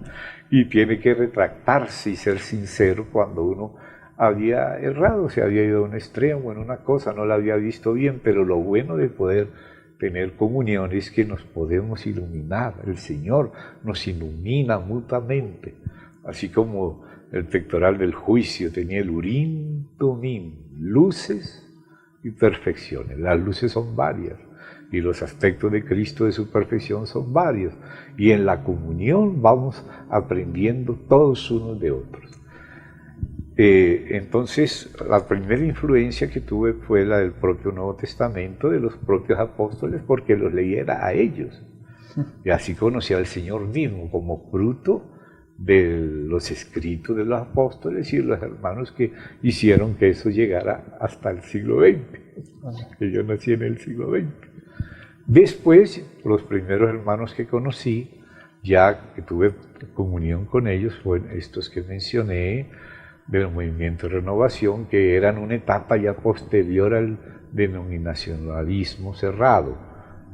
y tiene que retractarse y ser sincero cuando uno había errado, se había ido a un extremo en una cosa, no la había visto bien. Pero lo bueno de poder tener comunión es que nos podemos iluminar, el Señor nos ilumina mutuamente, así como el pectoral del juicio tenía el Urim Tumim, luces y perfecciones. Las luces son varias y los aspectos de Cristo, de su perfección, son varios, y en la comunión vamos aprendiendo todos unos de otros. Entonces, la primera influencia que tuve fue la del propio Nuevo Testamento, de los propios apóstoles, porque los leyera a ellos, y así conocí al Señor mismo como fruto de los escritos de los apóstoles y de los hermanos que hicieron que eso llegara hasta el siglo XX, que yo nací en el siglo XX. Después, los primeros hermanos que conocí, ya que tuve comunión con ellos, fueron estos que mencioné, del movimiento de renovación, que eran una etapa ya posterior al denominacionalismo cerrado,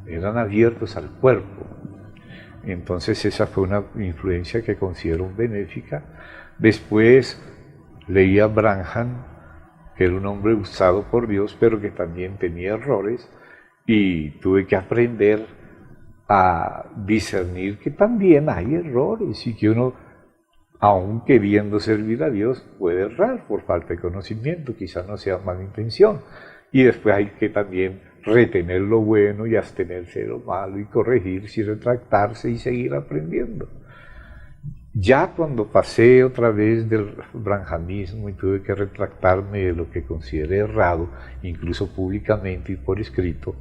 eran abiertos al cuerpo. Entonces esa fue una influencia que considero benéfica. Después leí a Branham, que era un hombre usado por Dios, pero que también tenía errores, y tuve que aprender a discernir que también hay errores y que uno, aun queriendo servir a Dios, puede errar por falta de conocimiento, quizás no sea mala intención. Y después hay que también retener lo bueno y abstenerse de lo malo, y corregirse y retractarse y seguir aprendiendo. Ya cuando pasé otra vez del branjamismo y tuve que retractarme de lo que consideré errado, incluso públicamente y por escrito,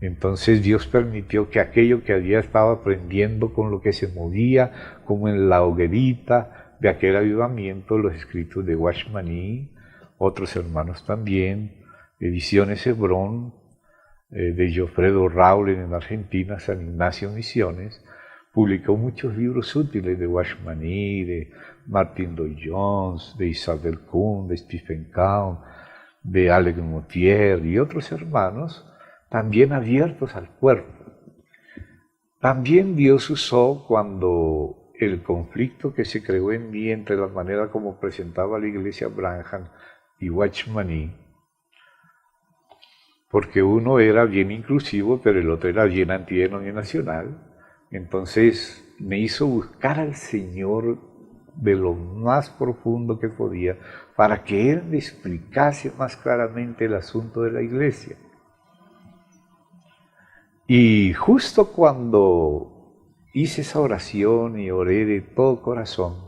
entonces Dios permitió que aquello que había estado aprendiendo con lo que se movía, como en la hoguerita de aquel avivamiento, los escritos de Watchmaní, otros hermanos también, Ediciones Hebrón, de Jofredo Raulen en Argentina, San Ignacio Misiones, publicó muchos libros útiles de Watchmaní, de Martin Lloyd-Jones, de Isabel Kuhn, de Stephen Kahn, de Alex Mottier y otros hermanos, también abiertos al cuerpo. También Dios usó cuando el conflicto que se creó en mí entre la manera como presentaba la iglesia Branham y Watchmaní, porque uno era bien inclusivo, pero el otro era bien antidenominacional. Entonces me hizo buscar al Señor de lo más profundo que podía para que Él me explicase más claramente el asunto de la iglesia. Y justo cuando hice esa oración y oré de todo corazón,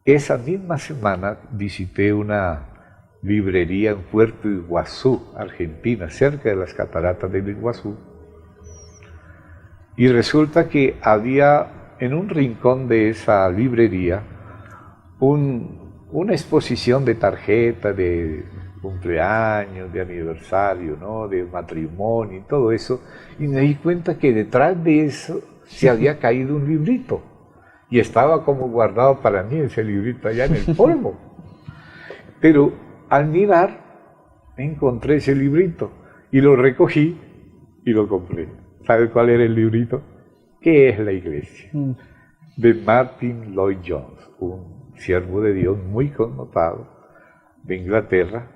esa misma semana visité una librería en Puerto Iguazú, Argentina, cerca de las cataratas del Iguazú. Y resulta que había en un rincón de esa librería una exposición de tarjetas de cumpleaños, de aniversario, ¿no? De matrimonio y todo eso. Y me di cuenta que detrás de eso se había caído un librito. Y estaba como guardado para mí ese librito allá en el polvo. Pero al mirar encontré ese librito y lo recogí y lo compré. ¿Sabe cuál era el librito? ¿Qué es la iglesia? De Martin Lloyd-Jones, un siervo de Dios muy connotado de Inglaterra.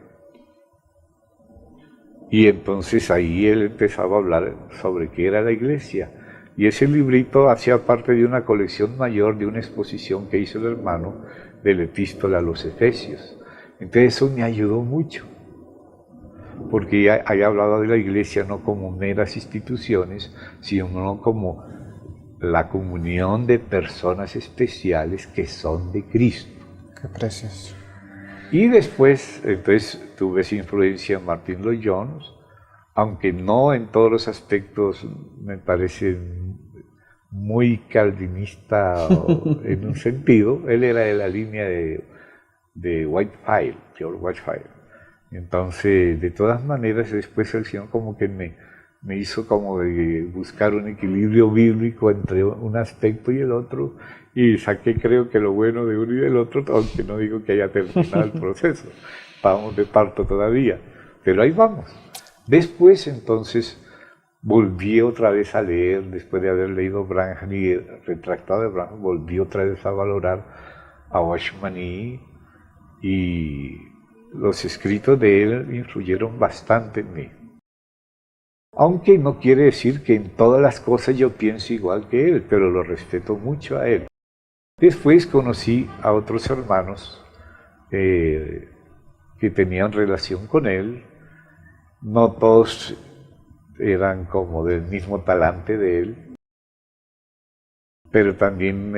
Y entonces ahí él empezaba a hablar sobre qué era la iglesia. Y ese librito hacía parte de una colección mayor, de una exposición que hizo el hermano de la epístola a los Efesios. Entonces eso me ayudó mucho, porque ahí hablaba de la iglesia no como meras instituciones, sino como la comunión de personas especiales que son de Cristo. Qué precioso. Y después, entonces, tuve esa influencia en Martin Lloyd-Jones, aunque no en todos los aspectos me parece muy calvinista en un sentido. Él era de la línea de Whitefield, George Whitefield. Entonces, de todas maneras, después el Señor como que me hizo como de buscar un equilibrio bíblico entre un aspecto y el otro, y saqué creo que lo bueno de uno y del otro, aunque no digo que haya terminado el proceso, estamos de parto todavía, pero ahí vamos. Después entonces volví otra vez a leer, después de haber leído Branham y retractado de Branham, volví otra vez a valorar a Watchmaní, y los escritos de él influyeron bastante en mí. Aunque no quiere decir que en todas las cosas yo pienso igual que él, pero lo respeto mucho a él. Después conocí a otros hermanos que tenían relación con él. No todos eran como del mismo talante de él, pero también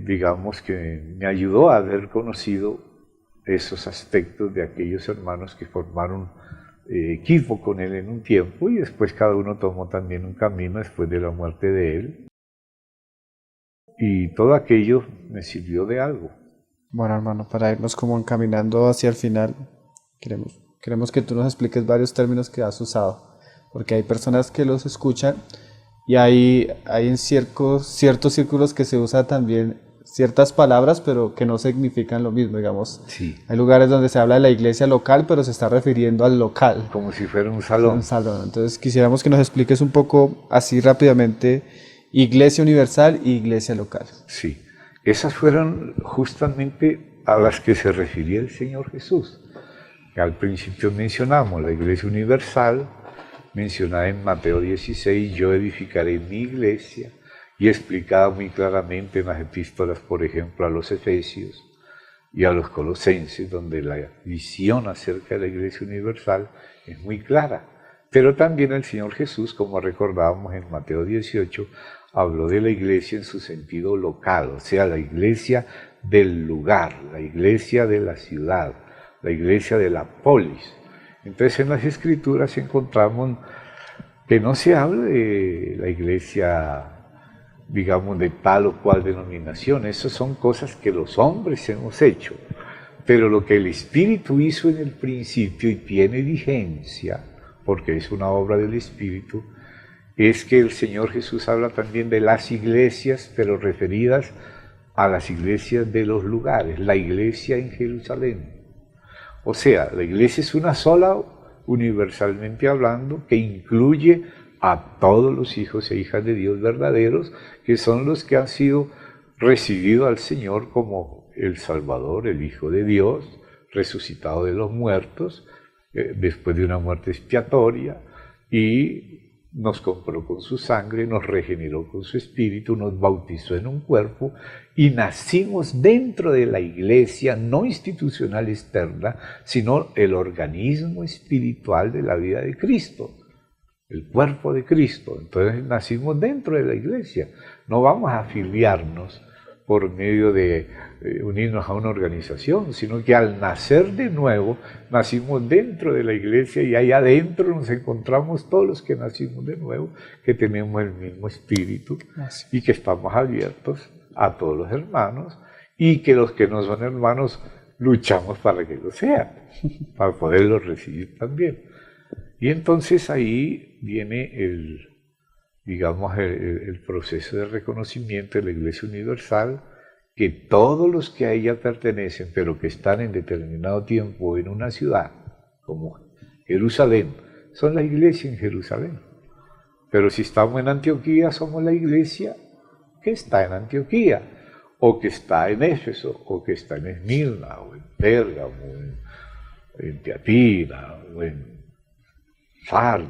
digamos que me ayudó a haber conocido esos aspectos de aquellos hermanos que formaron equipo con él en un tiempo, y después cada uno tomó también un camino después de la muerte de él, y todo aquello me sirvió de algo. Bueno, hermano, para irnos como encaminando hacia el final, queremos que tú nos expliques varios términos que has usado, porque hay personas que los escuchan y hay en ciertos círculos que se usa también ciertas palabras, pero que no significan lo mismo, digamos. Sí. Hay lugares donde se habla de la iglesia local, pero se está refiriendo al local. Como si fuera un salón. Un salón. Entonces quisiéramos que nos expliques un poco, así rápidamente, iglesia universal y iglesia local. Sí. Esas fueron justamente a las que se refería el Señor Jesús. Al principio mencionamos la iglesia universal, mencionada en Mateo 16, yo edificaré mi iglesia, y explicada muy claramente en las epístolas, por ejemplo, a los Efesios y a los Colosenses, donde la visión acerca de la Iglesia Universal es muy clara. Pero también el Señor Jesús, como recordábamos en Mateo 18, habló de la iglesia en su sentido local, o sea, la iglesia del lugar, la iglesia de la ciudad, la iglesia de la polis. Entonces en las Escrituras encontramos que no se habla de la iglesia, digamos, de tal o cual denominación. Esas son cosas que los hombres hemos hecho. Pero lo que el Espíritu hizo en el principio y tiene vigencia, porque es una obra del Espíritu, es que el Señor Jesús habla también de las iglesias, pero referidas a las iglesias de los lugares, la iglesia en Jerusalén. O sea, la iglesia es una sola, universalmente hablando, que incluye a todos los hijos e hijas de Dios verdaderos, que son los que han sido recibidos al Señor como el Salvador, el Hijo de Dios, resucitado de los muertos, después de una muerte expiatoria, y nos compró con su sangre, nos regeneró con su espíritu, nos bautizó en un cuerpo y nacimos dentro de la iglesia, no institucional externa, sino el organismo espiritual de la vida de Cristo, el cuerpo de Cristo. Entonces nacimos dentro de la iglesia, no vamos a afiliarnos por medio de unirnos a una organización, sino que al nacer de nuevo, nacimos dentro de la iglesia y ahí adentro nos encontramos todos los que nacimos de nuevo, que tenemos el mismo espíritu y que estamos abiertos a todos los hermanos y que los que no son hermanos luchamos para que lo sean, para poderlos recibir también. Y entonces ahí viene digamos, el proceso de reconocimiento de la Iglesia Universal, que todos los que a ella pertenecen, pero que están en determinado tiempo en una ciudad, como Jerusalén, son la iglesia en Jerusalén. Pero si estamos en Antioquía, somos la iglesia que está en Antioquía, o que está en Éfeso, o que está en Esmirna, o en Pérgamo, en Tiatira, o en Sardis,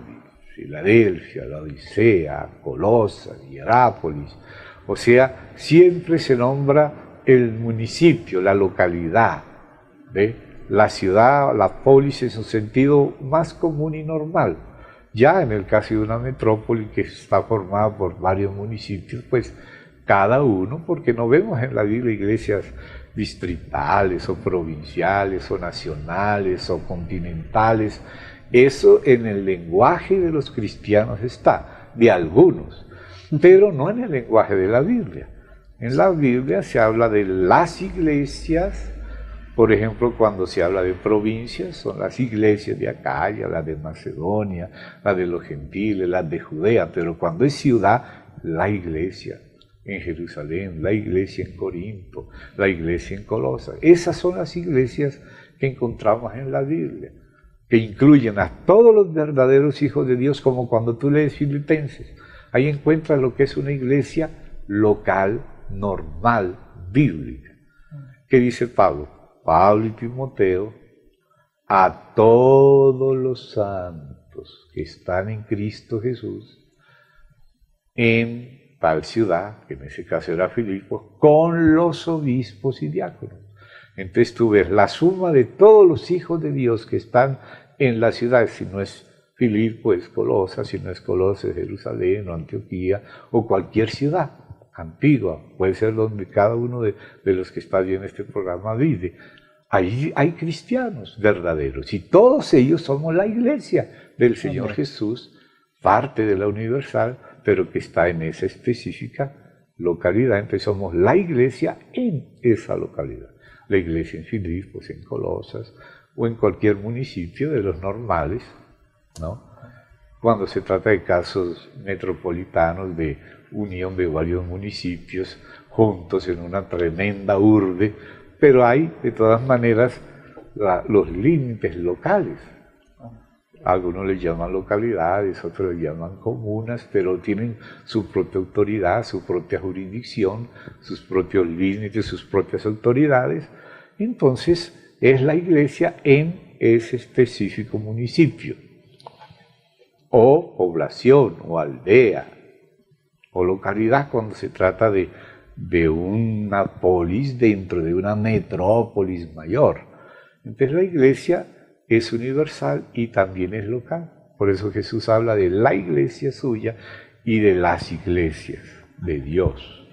Filadelfia, la Odisea, Colosas, Hierápolis. O sea, siempre se nombra el municipio, la localidad, ¿ve? La ciudad, la polis en su sentido más común y normal. Ya en el caso de una metrópoli que está formada por varios municipios, pues cada uno, porque no vemos en la Biblia iglesias distritales o provinciales o nacionales o continentales. Eso en el lenguaje de los cristianos está, de algunos, pero no en el lenguaje de la Biblia. En la Biblia se habla de las iglesias, por ejemplo, cuando se habla de provincias, son las iglesias de Acaya, las de Macedonia, las de los gentiles, las de Judea, pero cuando es ciudad, la iglesia en Jerusalén, la iglesia en Corinto, la iglesia en Colosas. Esas son las iglesias que encontramos en la Biblia, que incluyen a todos los verdaderos hijos de Dios, como cuando tú lees Filipenses. Ahí encuentras lo que es una iglesia local, normal, bíblica. ¿Qué dice Pablo? Pablo y Timoteo, a todos los santos que están en Cristo Jesús, en tal ciudad, que en ese caso era Filipos, con los obispos y diáconos. Entonces tú ves la suma de todos los hijos de Dios que están en la ciudad, si no es Filipo es Colosas, si no es Colosas es Jerusalén o Antioquía o cualquier ciudad antigua, puede ser donde cada uno de los que está viendo este programa vive. Ahí hay cristianos verdaderos y todos ellos somos la iglesia del Señor Jesús, parte de la universal, pero que está en esa específica localidad. Entonces somos la iglesia en esa localidad. La iglesia en Filipos, en Colosas o en cualquier municipio de los normales, ¿no? Cuando se trata de casos metropolitanos de unión de varios municipios juntos en una tremenda urbe, pero hay de todas maneras los límites locales. Algunos les llaman localidades, otros les llaman comunas, pero tienen su propia autoridad, su propia jurisdicción, sus propios límites, sus propias autoridades. Entonces es la iglesia en ese específico municipio, o población, o aldea, o localidad cuando se trata de una polis dentro de una metrópolis mayor. Entonces la iglesia es universal y también es local. Por eso Jesús habla de la iglesia suya y de las iglesias. de Dios,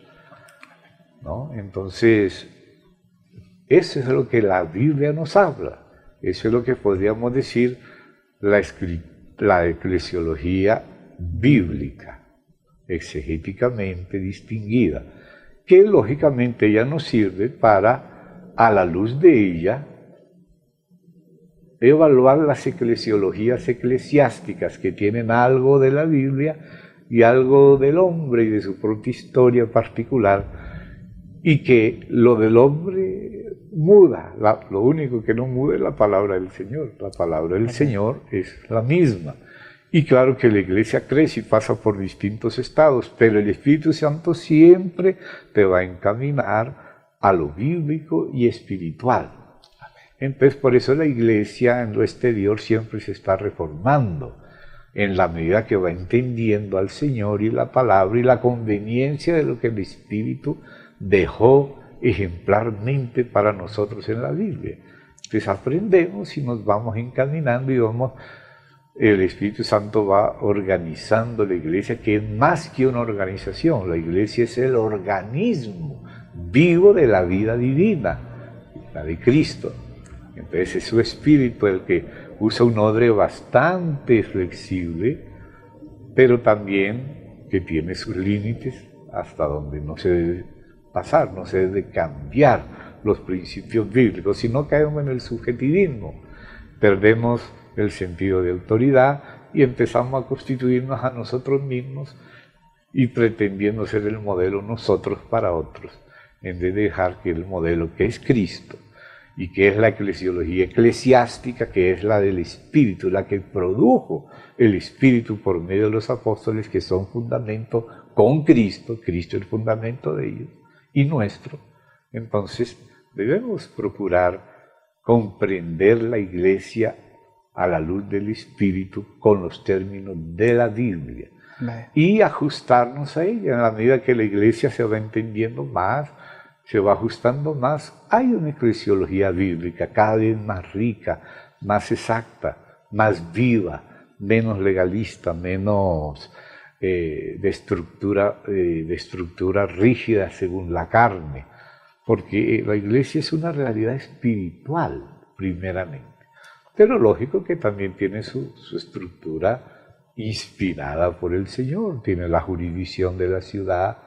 ¿no? Entonces, eso es lo que la Biblia nos habla. Eso es lo que podríamos decir la eclesiología bíblica, exegéticamente distinguida, que lógicamente ella nos sirve para, a la luz de ella, evaluar las eclesiologías eclesiásticas que tienen algo de la Biblia y algo del hombre y de su propia historia particular, y que lo del hombre muda, lo único que no muda es la palabra del Señor. La palabra del Señor es la misma. Y claro que la iglesia crece y pasa por distintos estados, pero el Espíritu Santo siempre te va a encaminar a lo bíblico y espiritual. Entonces, por eso la iglesia en lo exterior siempre se está reformando, en la medida que va entendiendo al Señor y la palabra y la conveniencia de lo que el Espíritu dejó ejemplarmente para nosotros en la Biblia. Entonces aprendemos y nos vamos encaminando y el Espíritu Santo va organizando la iglesia, que es más que una organización. La iglesia es el organismo vivo de la vida divina, la de Cristo. Entonces es su Espíritu el que usa un odre bastante flexible, pero también que tiene sus límites hasta donde no se debe pasar, no se debe cambiar los principios bíblicos, si no caemos en el subjetivismo, perdemos el sentido de autoridad y empezamos a constituirnos a nosotros mismos y pretendiendo ser el modelo nosotros para otros, en vez de dejar que el modelo que es Cristo y que es la eclesiología eclesiástica, que es la del Espíritu, la que produjo el Espíritu por medio de los apóstoles, que son fundamento con Cristo, Cristo es el fundamento de ellos y nuestro. Entonces debemos procurar comprender la iglesia a la luz del Espíritu con los términos de la Biblia y ajustarnos a ella. En la medida que la iglesia se va entendiendo más, se va ajustando más, hay una eclesiología bíblica cada vez más rica, más exacta, más viva, menos legalista, menos de estructura rígida según la carne, porque la iglesia es una realidad espiritual primeramente, pero lógico que también tiene su estructura inspirada por el Señor, tiene la jurisdicción de la ciudad,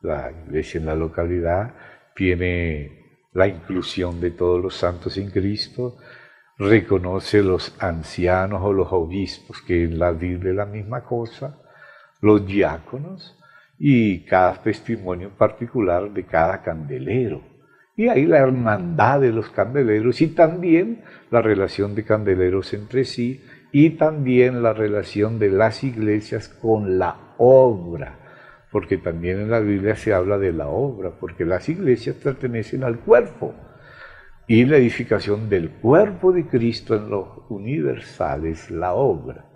la iglesia en la localidad, tiene la inclusión de todos los santos en Cristo, reconoce los ancianos o los obispos, que en la Biblia es la misma cosa, los diáconos y cada testimonio particular de cada candelero. Y ahí la hermandad de los candeleros y también la relación de candeleros entre sí y también la relación de las iglesias con la obra. Porque también en la Biblia se habla de la obra, porque las iglesias pertenecen al cuerpo. Y la edificación del cuerpo de Cristo en lo universal es la obra.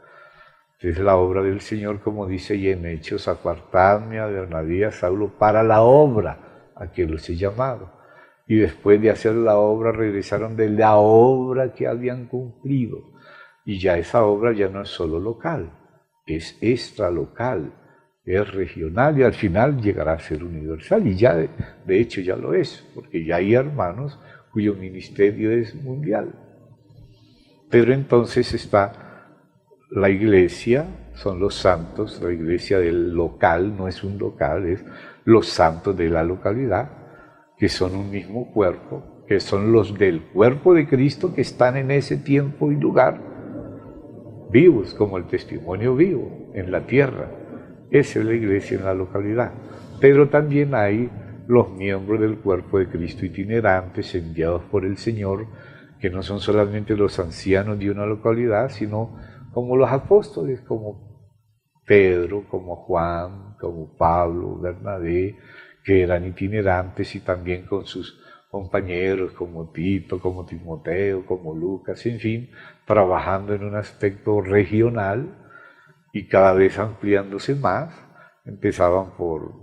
Es la obra del Señor, como dice y en Hechos, apartadme a Bernabé y a Saulo para la obra a que los he llamado. Y después de hacer la obra regresaron de la obra que habían cumplido. Y ya esa obra ya no es solo local, es extralocal, es regional y al final llegará a ser universal. Y ya de hecho ya lo es, porque ya hay hermanos cuyo ministerio es mundial. Pero entonces está la iglesia, son los santos, la iglesia del local, no es un local, es los santos de la localidad, que son un mismo cuerpo, que son los del cuerpo de Cristo que están en ese tiempo y lugar, vivos como el testimonio vivo en la tierra. Esa es la iglesia en la localidad. Pero también hay los miembros del cuerpo de Cristo itinerantes, enviados por el Señor, que no son solamente los ancianos de una localidad, sino como los apóstoles, como Pedro, como Juan, como Pablo, Bernabé, que eran itinerantes y también con sus compañeros como Tito, como Timoteo, como Lucas, en fin, trabajando en un aspecto regional y cada vez ampliándose más. Empezaban por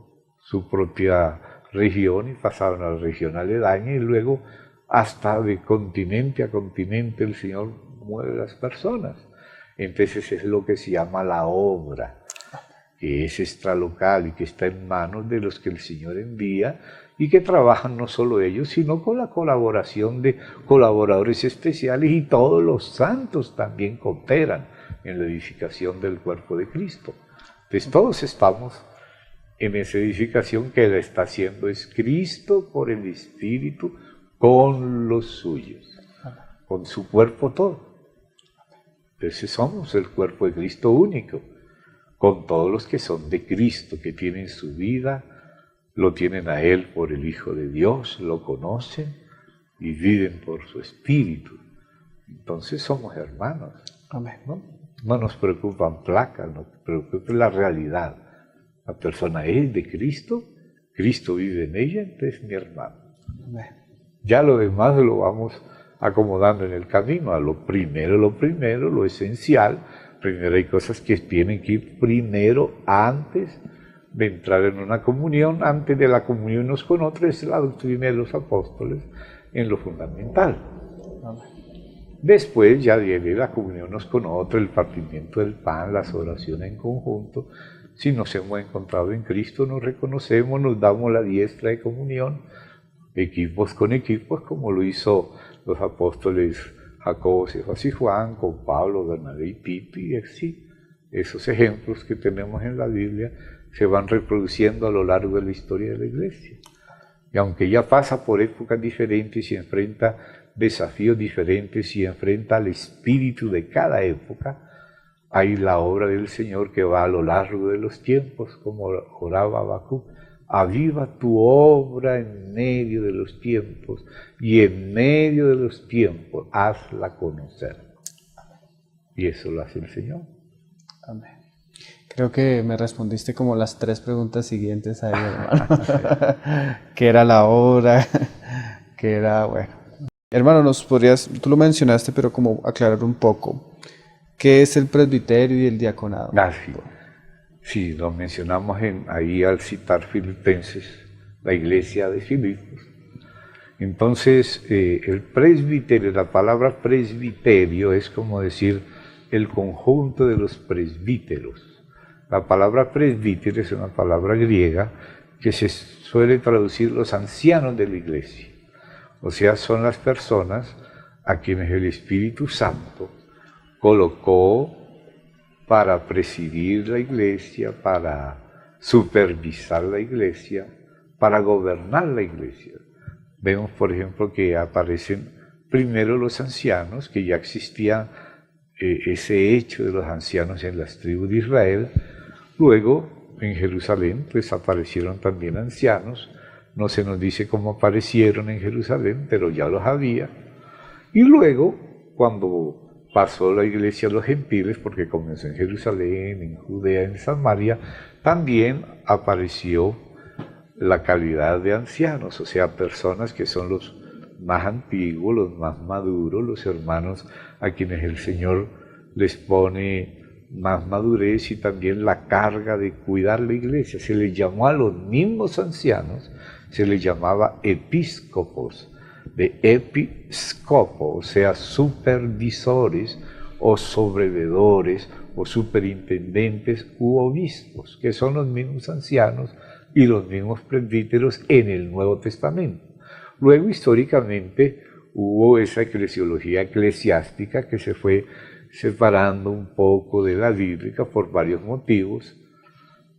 su propia región y pasaban a la región aledaña y luego hasta de continente a continente el Señor mueve las personas. Entonces es lo que se llama la obra, que es extralocal y que está en manos de los que el Señor envía y que trabajan no solo ellos, sino con la colaboración de colaboradores especiales, y todos los santos también cooperan en la edificación del cuerpo de Cristo. Entonces todos estamos en esa edificación que la está haciendo es Cristo por el Espíritu con los suyos, con su cuerpo todo. Entonces somos el cuerpo de Cristo único, con todos los que son de Cristo, que tienen su vida, lo tienen a Él por el Hijo de Dios, lo conocen y viven por su Espíritu. Entonces somos hermanos. Amén. No nos preocupan placas, nos preocupa la realidad. La persona es de Cristo, Cristo vive en ella, entonces es mi hermano. Amén. Ya lo demás lo vamos acomodando en el camino. A lo primero, lo esencial. Primero hay cosas que tienen que ir primero antes de entrar en una comunión, antes de la comunión unos con otros, es la doctrina de los apóstoles en lo fundamental. Después ya viene la comunión unos con otros, el partimiento del pan, las oraciones en conjunto. Si nos hemos encontrado en Cristo, nos reconocemos, nos damos la diestra de comunión, equipos con equipos, como lo hizo los apóstoles Jacobo, Cefas y Juan, con Pablo, Bernabé y Tito, y así. Esos ejemplos que tenemos en la Biblia se van reproduciendo a lo largo de la historia de la Iglesia. Y aunque ella pasa por épocas diferentes y enfrenta desafíos diferentes y enfrenta al espíritu de cada época, hay la obra del Señor que va a lo largo de los tiempos, como oraba Habacuc: aviva tu obra en medio de los tiempos, y en medio de los tiempos hazla conocer. Y eso lo hace el Señor. Amén. Creo que me respondiste como las 3 preguntas siguientes ahí, hermano. ¿Qué era la obra? ¿Qué era, bueno? Hermano, tú lo mencionaste, pero como aclarar un poco. ¿Qué es el presbiterio y el diaconado? Sí, lo mencionamos ahí al citar Filipenses, la iglesia de Filipos. Entonces, el presbiterio, la palabra presbiterio es como decir el conjunto de los presbíteros. La palabra presbítero es una palabra griega que se suele traducir los ancianos de la iglesia. O sea, son las personas a quienes el Espíritu Santo colocó para presidir la iglesia, para supervisar la iglesia, para gobernar la iglesia. Vemos, por ejemplo, que aparecen primero los ancianos, que ya existía ese hecho de los ancianos en las tribus de Israel. Luego, en Jerusalén, pues aparecieron también ancianos. No se nos dice cómo aparecieron en Jerusalén, pero ya los había. Y luego, cuando pasó la iglesia a los gentiles, porque comenzó en Jerusalén, en Judea, en Samaria, también apareció la calidad de ancianos, o sea, personas que son los más antiguos, los más maduros, los hermanos a quienes el Señor les pone más madurez y también la carga de cuidar la iglesia. Se les llamó a los mismos ancianos, se les llamaba episcopos, de episcopo, o sea, supervisores o sobrevedores o superintendentes u obispos, que son los mismos ancianos y los mismos presbíteros en el Nuevo Testamento. Luego, históricamente, hubo esa eclesiología eclesiástica que se fue separando un poco de la bíblica por varios motivos,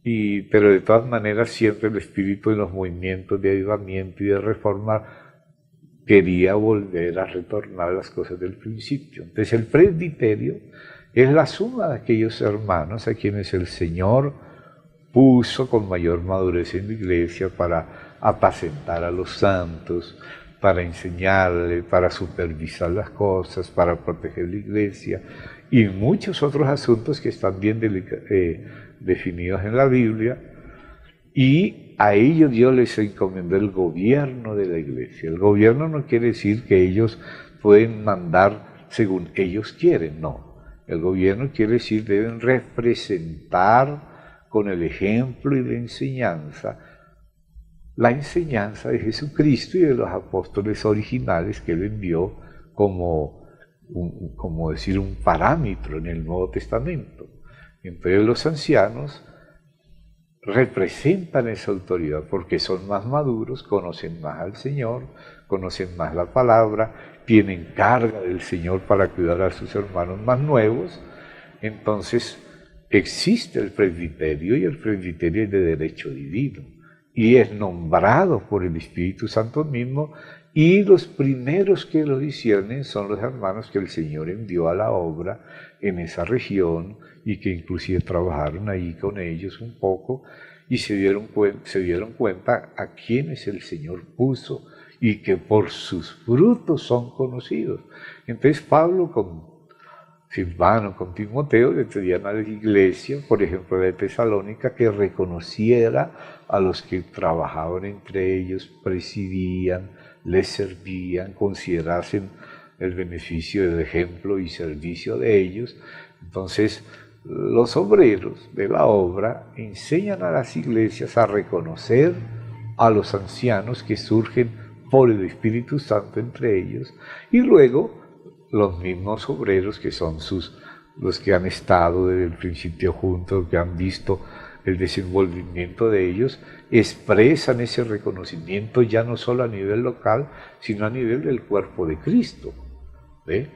pero de todas maneras siempre el espíritu en los movimientos de avivamiento y de reforma quería volver a retornar a las cosas del principio. Entonces el presbiterio es la suma de aquellos hermanos a quienes el Señor puso con mayor madurez en la iglesia para apacentar a los santos, para enseñarle, para supervisar las cosas, para proteger la iglesia y muchos otros asuntos que están bien definidos en la Biblia. Y a ellos Dios les encomendó el gobierno de la iglesia. El gobierno no quiere decir que ellos pueden mandar según ellos quieren, no. El gobierno quiere decir deben representar con el ejemplo y la enseñanza de Jesucristo y de los apóstoles originales que Él envió como decir un parámetro en el Nuevo Testamento. Entonces los ancianos representan esa autoridad porque son más maduros, conocen más al Señor, conocen más la palabra, tienen carga del Señor para cuidar a sus hermanos más nuevos. Entonces existe el presbiterio, y el presbiterio es de derecho divino y es nombrado por el Espíritu Santo mismo, y los primeros que lo disciernen son los hermanos que el Señor envió a la obra en esa región y que inclusive trabajaron ahí con ellos un poco y se dieron cuenta a quienes el Señor puso y que por sus frutos son conocidos. Entonces Pablo con Silvano, con Timoteo, le pedían a la iglesia, por ejemplo de Tesalónica, que reconociera a los que trabajaban entre ellos, presidían, les servían, considerasen el beneficio del ejemplo y servicio de ellos. Entonces, los obreros de la obra enseñan a las iglesias a reconocer a los ancianos que surgen por el Espíritu Santo entre ellos, y luego los mismos obreros que son los que han estado desde el principio juntos, que han visto el desenvolvimiento de ellos, expresan ese reconocimiento ya no solo a nivel local, sino a nivel del cuerpo de Cristo. ¿Ve?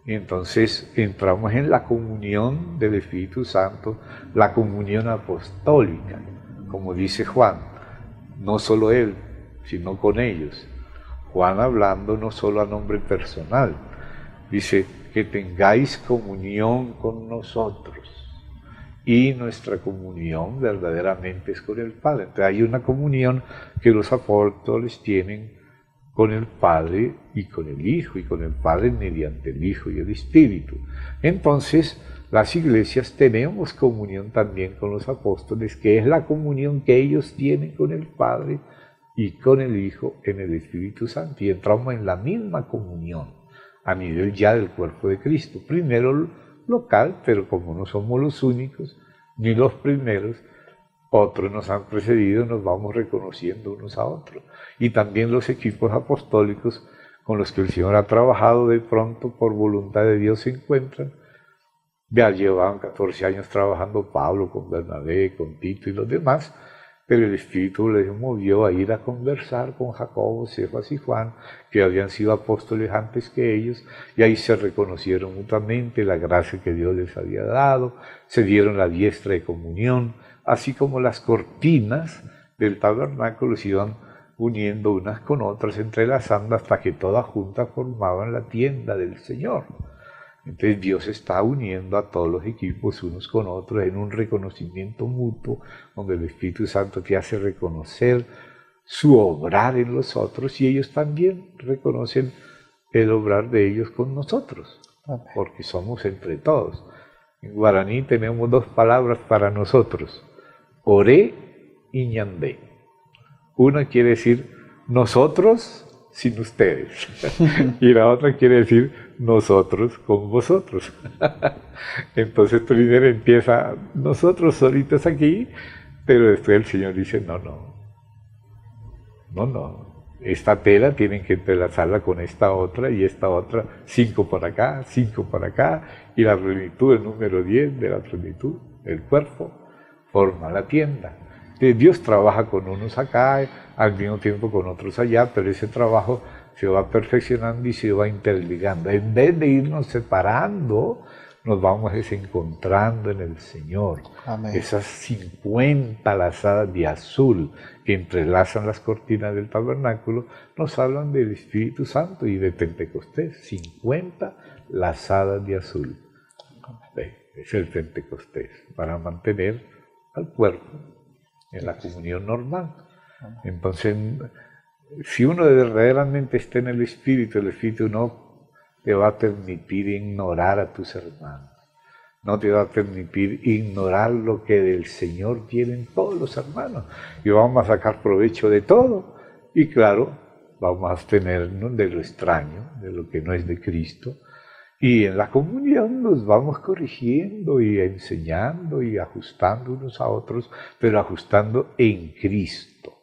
Y entonces entramos en la comunión del Espíritu Santo, la comunión apostólica, como dice Juan, no solo él, sino con ellos. Juan hablando no solo a nombre personal, dice que tengáis comunión con nosotros, y nuestra comunión verdaderamente es con el Padre. Entonces hay una comunión que los apóstoles tienen con el Padre y con el Hijo, y con el Padre mediante el Hijo y el Espíritu. Entonces las iglesias tenemos comunión también con los apóstoles, que es la comunión que ellos tienen con el Padre y con el Hijo en el Espíritu Santo, y entramos en la misma comunión a nivel ya del cuerpo de Cristo, primero local, pero como no somos los únicos ni los primeros, otros nos han precedido, nos vamos reconociendo unos a otros. Y también los equipos apostólicos con los que el Señor ha trabajado, de pronto por voluntad de Dios se encuentran. Ya llevaban 14 años trabajando Pablo con Bernabé, con Tito y los demás, pero el Espíritu les movió a ir a conversar con Jacobo, Cefas y Juan, que habían sido apóstoles antes que ellos, y ahí se reconocieron mutuamente la gracia que Dios les había dado, se dieron la diestra de comunión, así como las cortinas del tabernáculo se iban uniendo unas con otras, entrelazando hasta que todas juntas formaban la tienda del Señor. Entonces Dios está uniendo a todos los equipos unos con otros en un reconocimiento mutuo, donde el Espíritu Santo te hace reconocer su obrar en los otros, y ellos también reconocen el obrar de ellos con nosotros, porque somos entre todos. En guaraní tenemos dos palabras para nosotros: oré y ñandé. Una quiere decir nosotros sin ustedes, y la otra quiere decir nosotros con vosotros. Entonces primero empieza nosotros solitos aquí, pero después el Señor dice no, esta tela tienen que entrelazarla con esta otra, y esta otra, 5 por acá, 5 por acá, y la plenitud, el número 10 de la plenitud, el cuerpo, forma la tienda. Dios trabaja con unos acá, al mismo tiempo con otros allá, pero ese trabajo se va perfeccionando y se va interligando. En vez de irnos separando, nos vamos desencontrando en el Señor. Amén. Esas 50 lazadas de azul que entrelazan las cortinas del tabernáculo nos hablan del Espíritu Santo y de Pentecostés. 50 lazadas de azul. Es el Pentecostés, para mantener al cuerpo en la comunión normal. Entonces, si uno verdaderamente está en el Espíritu no te va a permitir ignorar a tus hermanos, no te va a permitir ignorar lo que del Señor tienen todos los hermanos, y vamos a sacar provecho de todo, y claro, vamos a abstenernos de lo extraño, de lo que no es de Cristo, y en la comunión nos vamos corrigiendo y enseñando y ajustando unos a otros, pero ajustando en Cristo,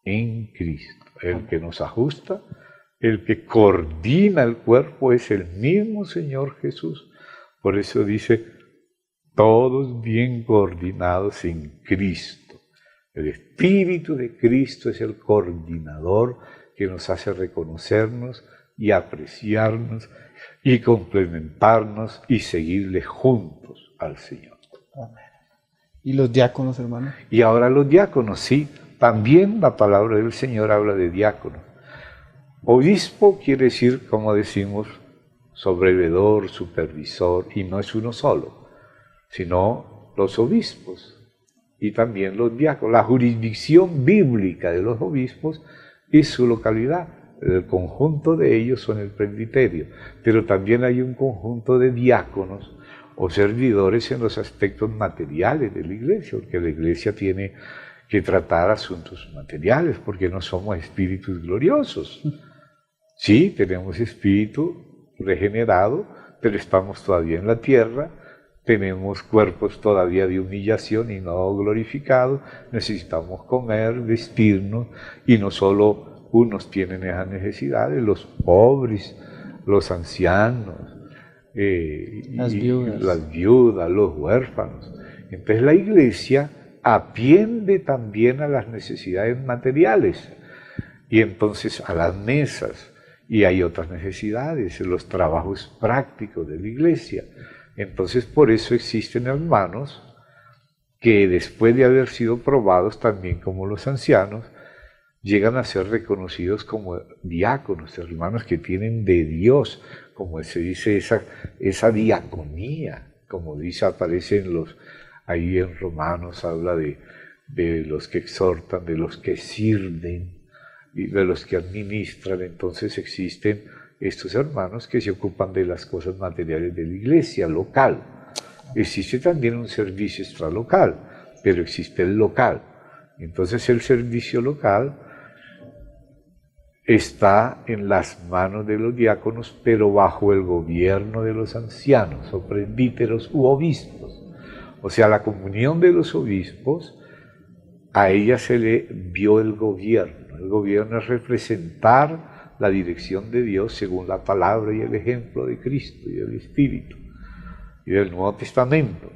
en Cristo. El que nos ajusta, el que coordina el cuerpo es el mismo Señor Jesús. Por eso dice, todos bien coordinados en Cristo. El Espíritu de Cristo es el coordinador que nos hace reconocernos y apreciarnos y complementarnos y seguirle juntos al Señor. Amén. ¿Y los diáconos, hermano? Y ahora los diáconos, sí, también la palabra del Señor habla de diáconos. Obispo quiere decir, como decimos, sobrevedor, supervisor, y no es uno solo, sino los obispos y también los diáconos. La jurisdicción bíblica de los obispos es su localidad. El conjunto de ellos son el presbiterio, pero también hay un conjunto de diáconos o servidores en los aspectos materiales de la iglesia, porque la iglesia tiene que tratar asuntos materiales, porque no somos espíritus gloriosos. Sí, tenemos espíritu regenerado, pero estamos todavía en la tierra, tenemos cuerpos todavía de humillación y no glorificados, necesitamos comer, vestirnos, y no solo unos tienen esas necesidades, los pobres, los ancianos, las viudas, los huérfanos. Entonces la iglesia atiende también a las necesidades materiales, y entonces a las mesas, y hay otras necesidades, los trabajos prácticos de la iglesia. Entonces por eso existen hermanos que después de haber sido probados también como los ancianos, llegan a ser reconocidos como diáconos, hermanos que tienen de Dios, como se dice, esa diaconía, como dice, aparece ahí en Romanos, habla de los que exhortan, de los que sirven y de los que administran. Entonces existen estos hermanos que se ocupan de las cosas materiales de la iglesia local. Existe también un servicio extralocal, pero existe el local. Entonces el servicio local está en las manos de los diáconos, pero bajo el gobierno de los ancianos o presbíteros u obispos. O sea, la comunión de los obispos, a ella se le dio el gobierno. El gobierno es representar la dirección de Dios según la palabra y el ejemplo de Cristo y del Espíritu y del Nuevo Testamento.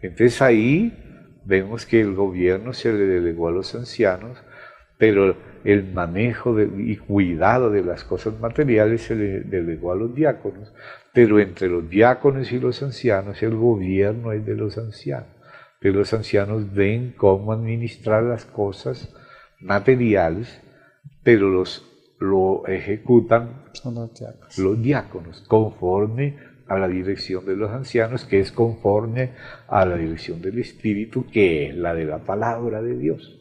Entonces ahí vemos que el gobierno se le delegó a los ancianos, pero el manejo y cuidado de las cosas materiales se le delegó a los diáconos, pero entre los diáconos y los ancianos el gobierno es de los ancianos. Pero los ancianos ven cómo administrar las cosas materiales, pero lo ejecutan los diáconos conforme a la dirección de los ancianos, que es conforme a la dirección del Espíritu, que es la de la palabra de Dios.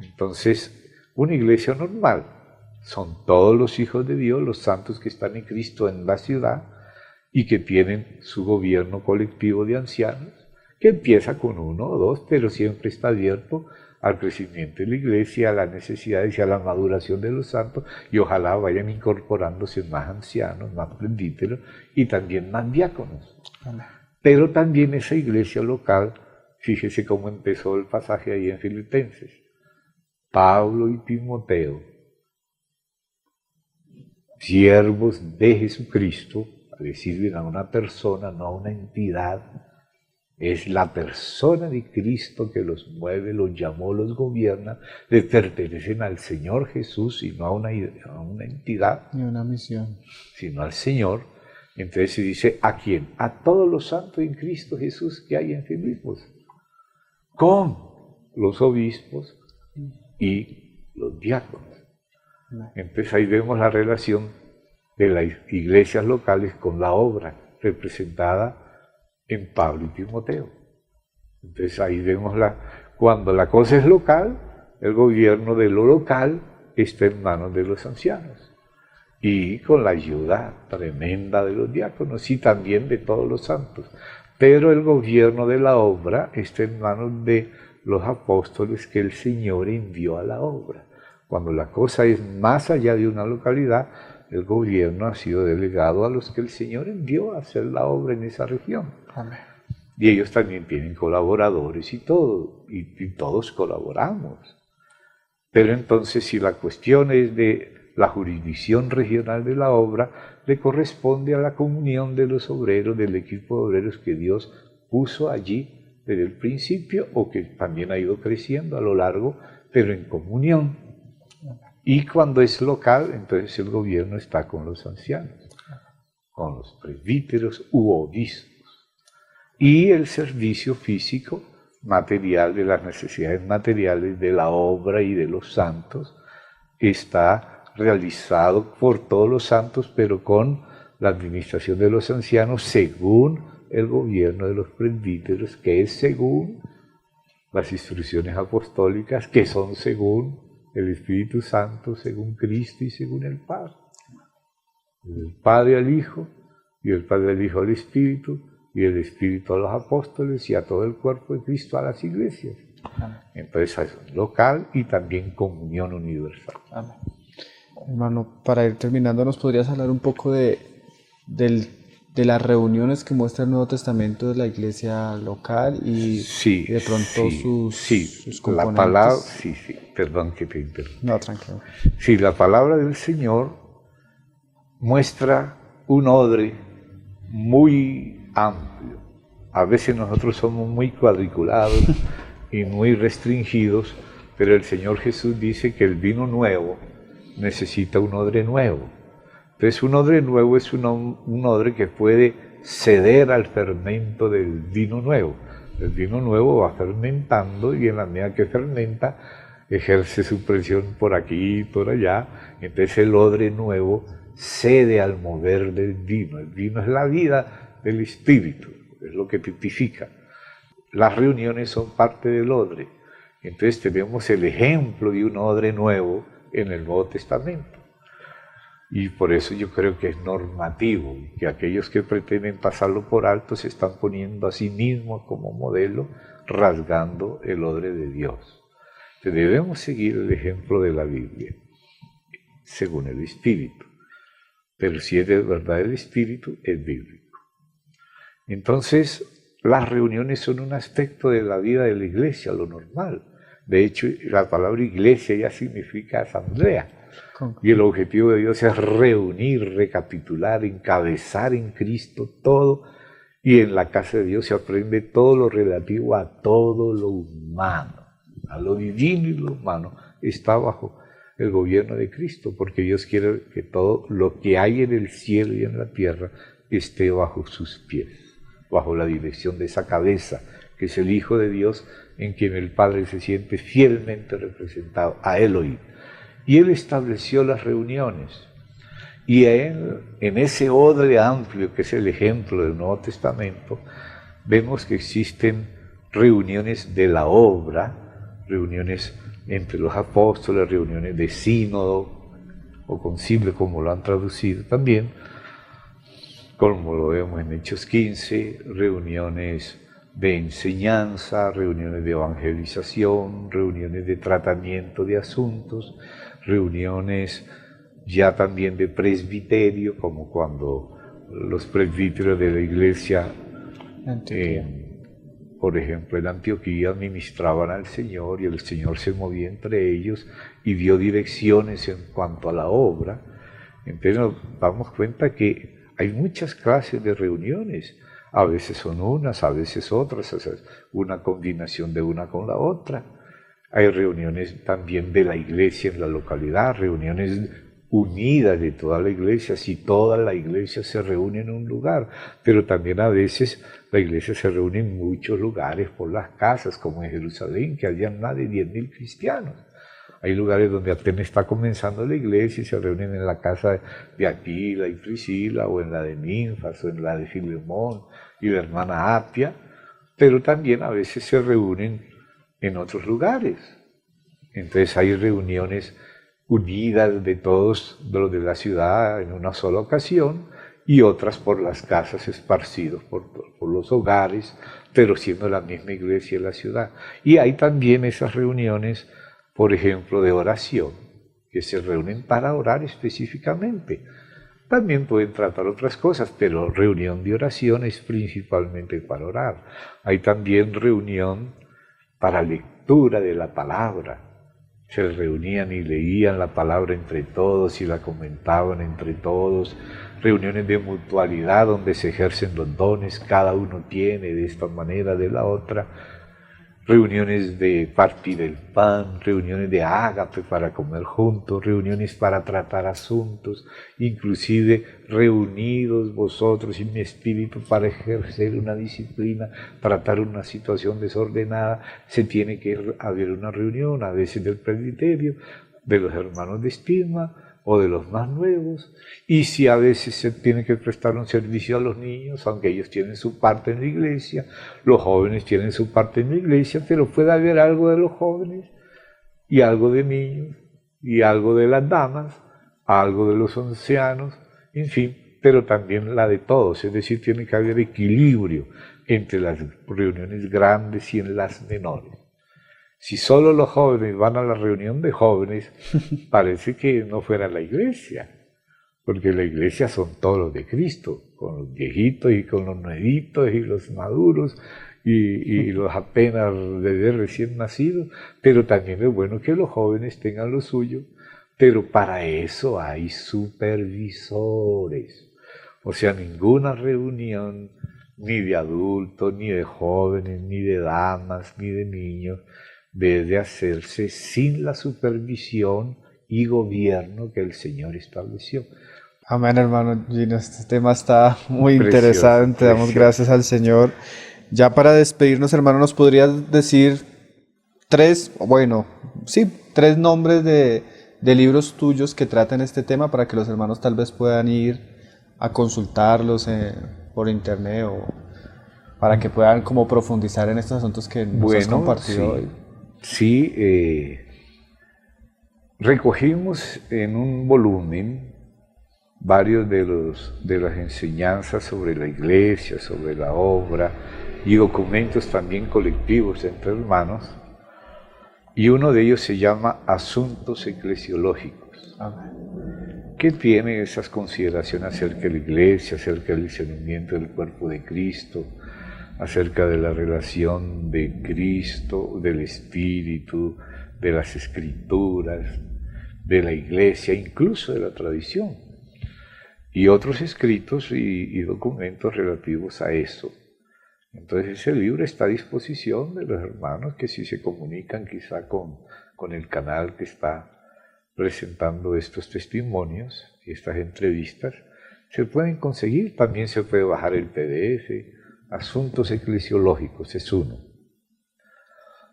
Entonces, una iglesia normal son todos los hijos de Dios, los santos que están en Cristo en la ciudad y que tienen su gobierno colectivo de ancianos, que empieza con uno o dos, pero siempre está abierto al crecimiento de la iglesia, a las necesidades y a la maduración de los santos, y ojalá vayan incorporándose más ancianos, más presbíteros y también más diáconos. Amén. Pero también esa iglesia local, fíjese cómo empezó el pasaje ahí en Filipenses. Pablo y Timoteo, siervos de Jesucristo, le sirven a una persona, no a una entidad. Es la persona de Cristo que los mueve, los llamó, los gobierna, le pertenecen al Señor Jesús y no a una entidad, ni una misión, sino al Señor. Entonces se dice, ¿a quién? A todos los santos en Cristo Jesús que hay en Filipos, con los obispos y los diáconos. Entonces ahí vemos la relación de las iglesias locales con la obra representada en Pablo y Timoteo. Entonces ahí vemos cuando la cosa es local, el gobierno de lo local está en manos de los ancianos y con la ayuda tremenda de los diáconos y también de todos los santos. Pero el gobierno de la obra está en manos de los apóstoles que el Señor envió a la obra. Cuando la cosa es más allá de una localidad, el gobierno ha sido delegado a los que el Señor envió a hacer la obra en esa región. Amén. Y ellos también tienen colaboradores y todo, y todos colaboramos. Pero entonces, si la cuestión es de la jurisdicción regional de la obra, le corresponde a la comunión de los obreros, del equipo de obreros que Dios puso allí, desde el principio o que también ha ido creciendo a lo largo, pero en comunión. Y cuando es local, entonces el gobierno está con los ancianos, con los presbíteros u obispos. Y el servicio físico, material de las necesidades materiales de la obra y de los santos, está realizado por todos los santos, pero con la administración de los ancianos según el gobierno de los presbíteros, que es según las instrucciones apostólicas, que son según el Espíritu Santo, según Cristo y según el Padre. El Padre al Hijo, y el Padre al Hijo al Espíritu, y el Espíritu a los apóstoles y a todo el cuerpo de Cristo, a las iglesias. Amén. Entonces es local y también comunión universal. Amén. Hermano, para ir terminando, ¿nos podrías hablar un poco de las reuniones que muestra el Nuevo Testamento de la iglesia local y de pronto sus componentes? La palabra, perdón que te interrumpa. No, tranquilo. Sí, la palabra del Señor muestra un odre muy amplio. A veces nosotros somos muy cuadriculados y muy restringidos, pero el Señor Jesús dice que el vino nuevo necesita un odre nuevo. Entonces un odre nuevo es un odre que puede ceder al fermento del vino nuevo. El vino nuevo va fermentando y en la medida que fermenta ejerce su presión por aquí y por allá. Entonces el odre nuevo cede al mover del vino. El vino es la vida del Espíritu, es lo que tipifica. Las reuniones son parte del odre. Entonces tenemos el ejemplo de un odre nuevo en el Nuevo Testamento. Y por eso yo creo que es normativo, y que aquellos que pretenden pasarlo por alto se están poniendo a sí mismos como modelo, rasgando el odre de Dios. Entonces debemos seguir el ejemplo de la Biblia, según el Espíritu. Pero si es de verdad el Espíritu, es bíblico. Entonces, las reuniones son un aspecto de la vida de la iglesia, lo normal. De hecho, la palabra iglesia ya significa asamblea. Y el objetivo de Dios es reunir, recapitular, encabezar en Cristo todo. Y en la casa de Dios se aprende todo lo relativo a todo lo humano. A lo divino y lo humano está bajo el gobierno de Cristo, porque Dios quiere que todo lo que hay en el cielo y en la tierra esté bajo sus pies, bajo la dirección de esa cabeza, que es el Hijo de Dios, en quien el Padre se siente fielmente representado, a Elohim. Y Él estableció las reuniones. Y en ese odre amplio, que es el ejemplo del Nuevo Testamento, vemos que existen reuniones de la obra, reuniones entre los apóstoles, reuniones de sínodo, o concilio, como lo han traducido también, como lo vemos en Hechos 15, reuniones de enseñanza, reuniones de evangelización, reuniones de tratamiento de asuntos, reuniones ya también de presbiterio, como cuando los presbíteros de la iglesia, por ejemplo en Antioquía, ministraban al Señor y el Señor se movía entre ellos y dio direcciones en cuanto a la obra. Entonces nos damos cuenta que hay muchas clases de reuniones. A veces son unas, a veces otras, o sea, una combinación de una con la otra. Hay reuniones también de la iglesia en la localidad, reuniones unidas de toda la iglesia, si toda la iglesia se reúne en un lugar, pero también a veces la iglesia se reúne en muchos lugares por las casas, como en Jerusalén, que habían más de 10.000 cristianos. Hay lugares donde apenas está comenzando la iglesia y se reúnen en la casa de Aquila y Priscila, o en la de Ninfas, o en la de Filemón y la hermana Apia, pero también a veces se reúnen en otros lugares. Entonces hay reuniones unidas de todos los de la ciudad en una sola ocasión, y otras por las casas esparcidos por los hogares, pero siendo la misma iglesia en la ciudad. Y hay también esas reuniones, por ejemplo, de oración, que se reúnen para orar específicamente. También pueden tratar otras cosas, pero reunión de oración es principalmente para orar. Hay también reunión para lectura de la palabra, se reunían y leían la palabra entre todos y la comentaban entre todos, reuniones de mutualidad donde se ejercen los dones, cada uno tiene de esta manera, de la otra, reuniones de partir el pan, reuniones de ágape para comer juntos, reuniones para tratar asuntos, inclusive reunidos vosotros y mi espíritu para ejercer una disciplina, tratar una situación desordenada, se tiene que haber una reunión, a veces del presbiterio, de los hermanos de estima, o de los más nuevos, y si a veces se tiene que prestar un servicio a los niños, aunque ellos tienen su parte en la iglesia, los jóvenes tienen su parte en la iglesia, pero puede haber algo de los jóvenes, y algo de niños, y algo de las damas, algo de los ancianos, en fin, pero también la de todos, es decir, tiene que haber equilibrio entre las reuniones grandes y en las menores. Si solo los jóvenes van a la reunión de jóvenes, parece que no fuera la iglesia, porque la iglesia son todos los de Cristo, con los viejitos y con los nuevitos y los maduros y los apenas bebés recién nacidos, pero también es bueno que los jóvenes tengan lo suyo, pero para eso hay supervisores, o sea, ninguna reunión ni de adultos, ni de jóvenes, ni de damas, ni de niños, debe hacerse sin la supervisión y gobierno que el Señor estableció. Amén, hermano Gino, este tema está muy Precioso, interesante, damos precioso. gracias al Señor. Ya para despedirnos, hermano, ¿nos podrías decir tres nombres de libros tuyos que traten este tema para que los hermanos tal vez puedan ir a consultarlos por internet o para que puedan como profundizar en estos asuntos que nos has compartido hoy? Sí, recogimos en un volumen varios de las enseñanzas sobre la iglesia, sobre la obra y documentos también colectivos entre hermanos, y uno de ellos se llama Asuntos Eclesiológicos, que tiene esas consideraciones acerca de la iglesia, acerca del discernimiento del cuerpo de Cristo, acerca de la relación de Cristo, del Espíritu, de las Escrituras, de la Iglesia, incluso de la tradición, y otros escritos y documentos relativos a eso. Entonces ese libro está a disposición de los hermanos que si se comunican quizá con el canal que está presentando estos testimonios y estas entrevistas, se pueden conseguir. También se puede bajar el PDF. Asuntos Eclesiológicos es uno.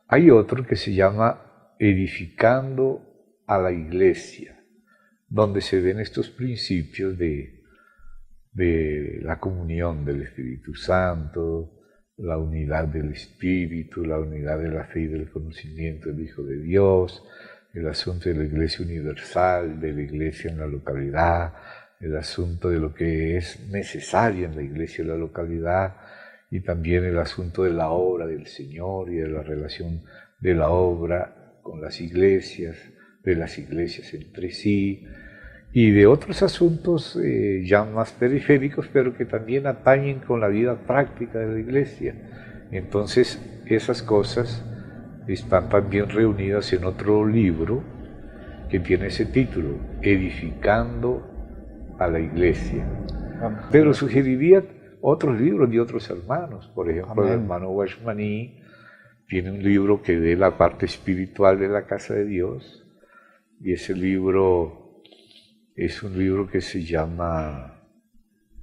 Hay otro que se llama Edificando a la Iglesia, donde se ven estos principios de la comunión del Espíritu Santo, la unidad del Espíritu, la unidad de la fe y del conocimiento del Hijo de Dios, el asunto de la Iglesia universal, de la Iglesia en la localidad, el asunto de lo que es necesario en la Iglesia en la localidad, y también el asunto de la obra del Señor y de la relación de la obra con las iglesias, de las iglesias entre sí, y de otros asuntos ya más periféricos, pero que también atañen con la vida práctica de la iglesia. Entonces, esas cosas están también reunidas en otro libro que tiene ese título, Edificando a la Iglesia. Pero sugeriría otros libros de otros hermanos. Por ejemplo, el hermano Washmani tiene un libro que ve la parte espiritual de la casa de Dios, y ese libro es un libro que se llama,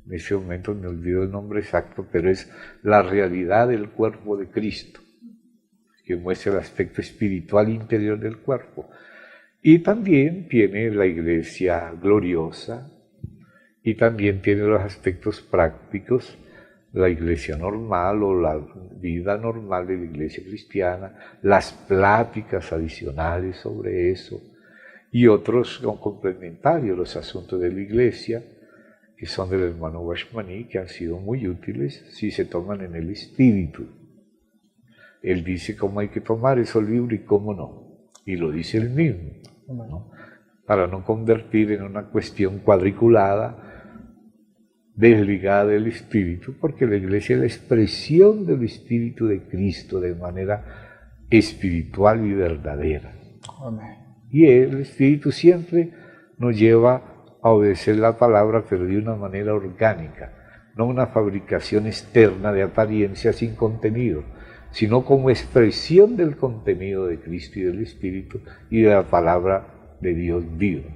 en ese momento me olvido el nombre exacto, pero es La realidad del cuerpo de Cristo, que muestra el aspecto espiritual interior del cuerpo. Y también tiene la iglesia gloriosa, y también tiene los aspectos prácticos, la iglesia normal o la vida normal de la iglesia cristiana, las pláticas adicionales sobre eso, y otros complementarios, los asuntos de la iglesia, que son del hermano Washmani, que han sido muy útiles si se toman en el espíritu. Él dice cómo hay que tomar esos libros y cómo no, y lo dice él mismo, ¿no? Para no convertir en una cuestión cuadriculada, desligada del Espíritu, porque la iglesia es la expresión del Espíritu de Cristo de manera espiritual y verdadera. Amén. Y el Espíritu siempre nos lleva a obedecer la palabra, pero de una manera orgánica, no una fabricación externa de apariencia sin contenido, sino como expresión del contenido de Cristo y del Espíritu y de la palabra de Dios vivo.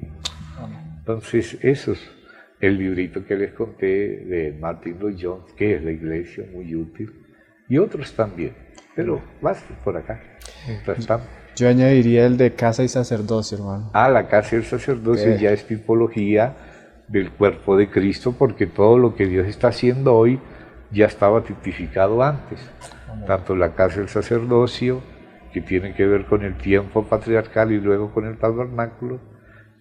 Entonces, eso es el librito que les conté de Martin Lloyd-Jones, que es la iglesia, muy útil, y otros también, pero basta por acá, mientras tanto. Yo añadiría el de casa y sacerdocio, hermano. La casa y el sacerdocio ya es tipología del cuerpo de Cristo, porque todo lo que Dios está haciendo hoy ya estaba tipificado antes. Tanto la casa y el sacerdocio, que tienen que ver con el tiempo patriarcal y luego con el tabernáculo,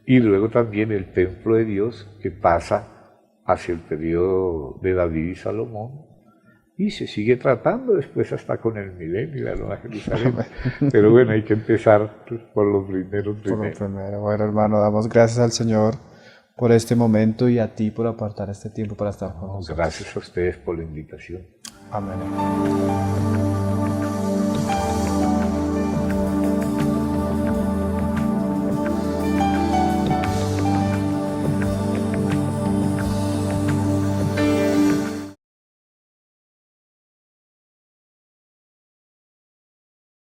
y luego también el templo de Dios, que pasa hacia el periodo de David y Salomón, y se sigue tratando después hasta con el milenio y la Nueva Jerusalén. Pero bueno, hay que empezar por lo primero. Bueno, hermano, damos gracias al Señor por este momento y a ti por apartar este tiempo para estar con nosotros. Gracias a ustedes por la invitación. Amén.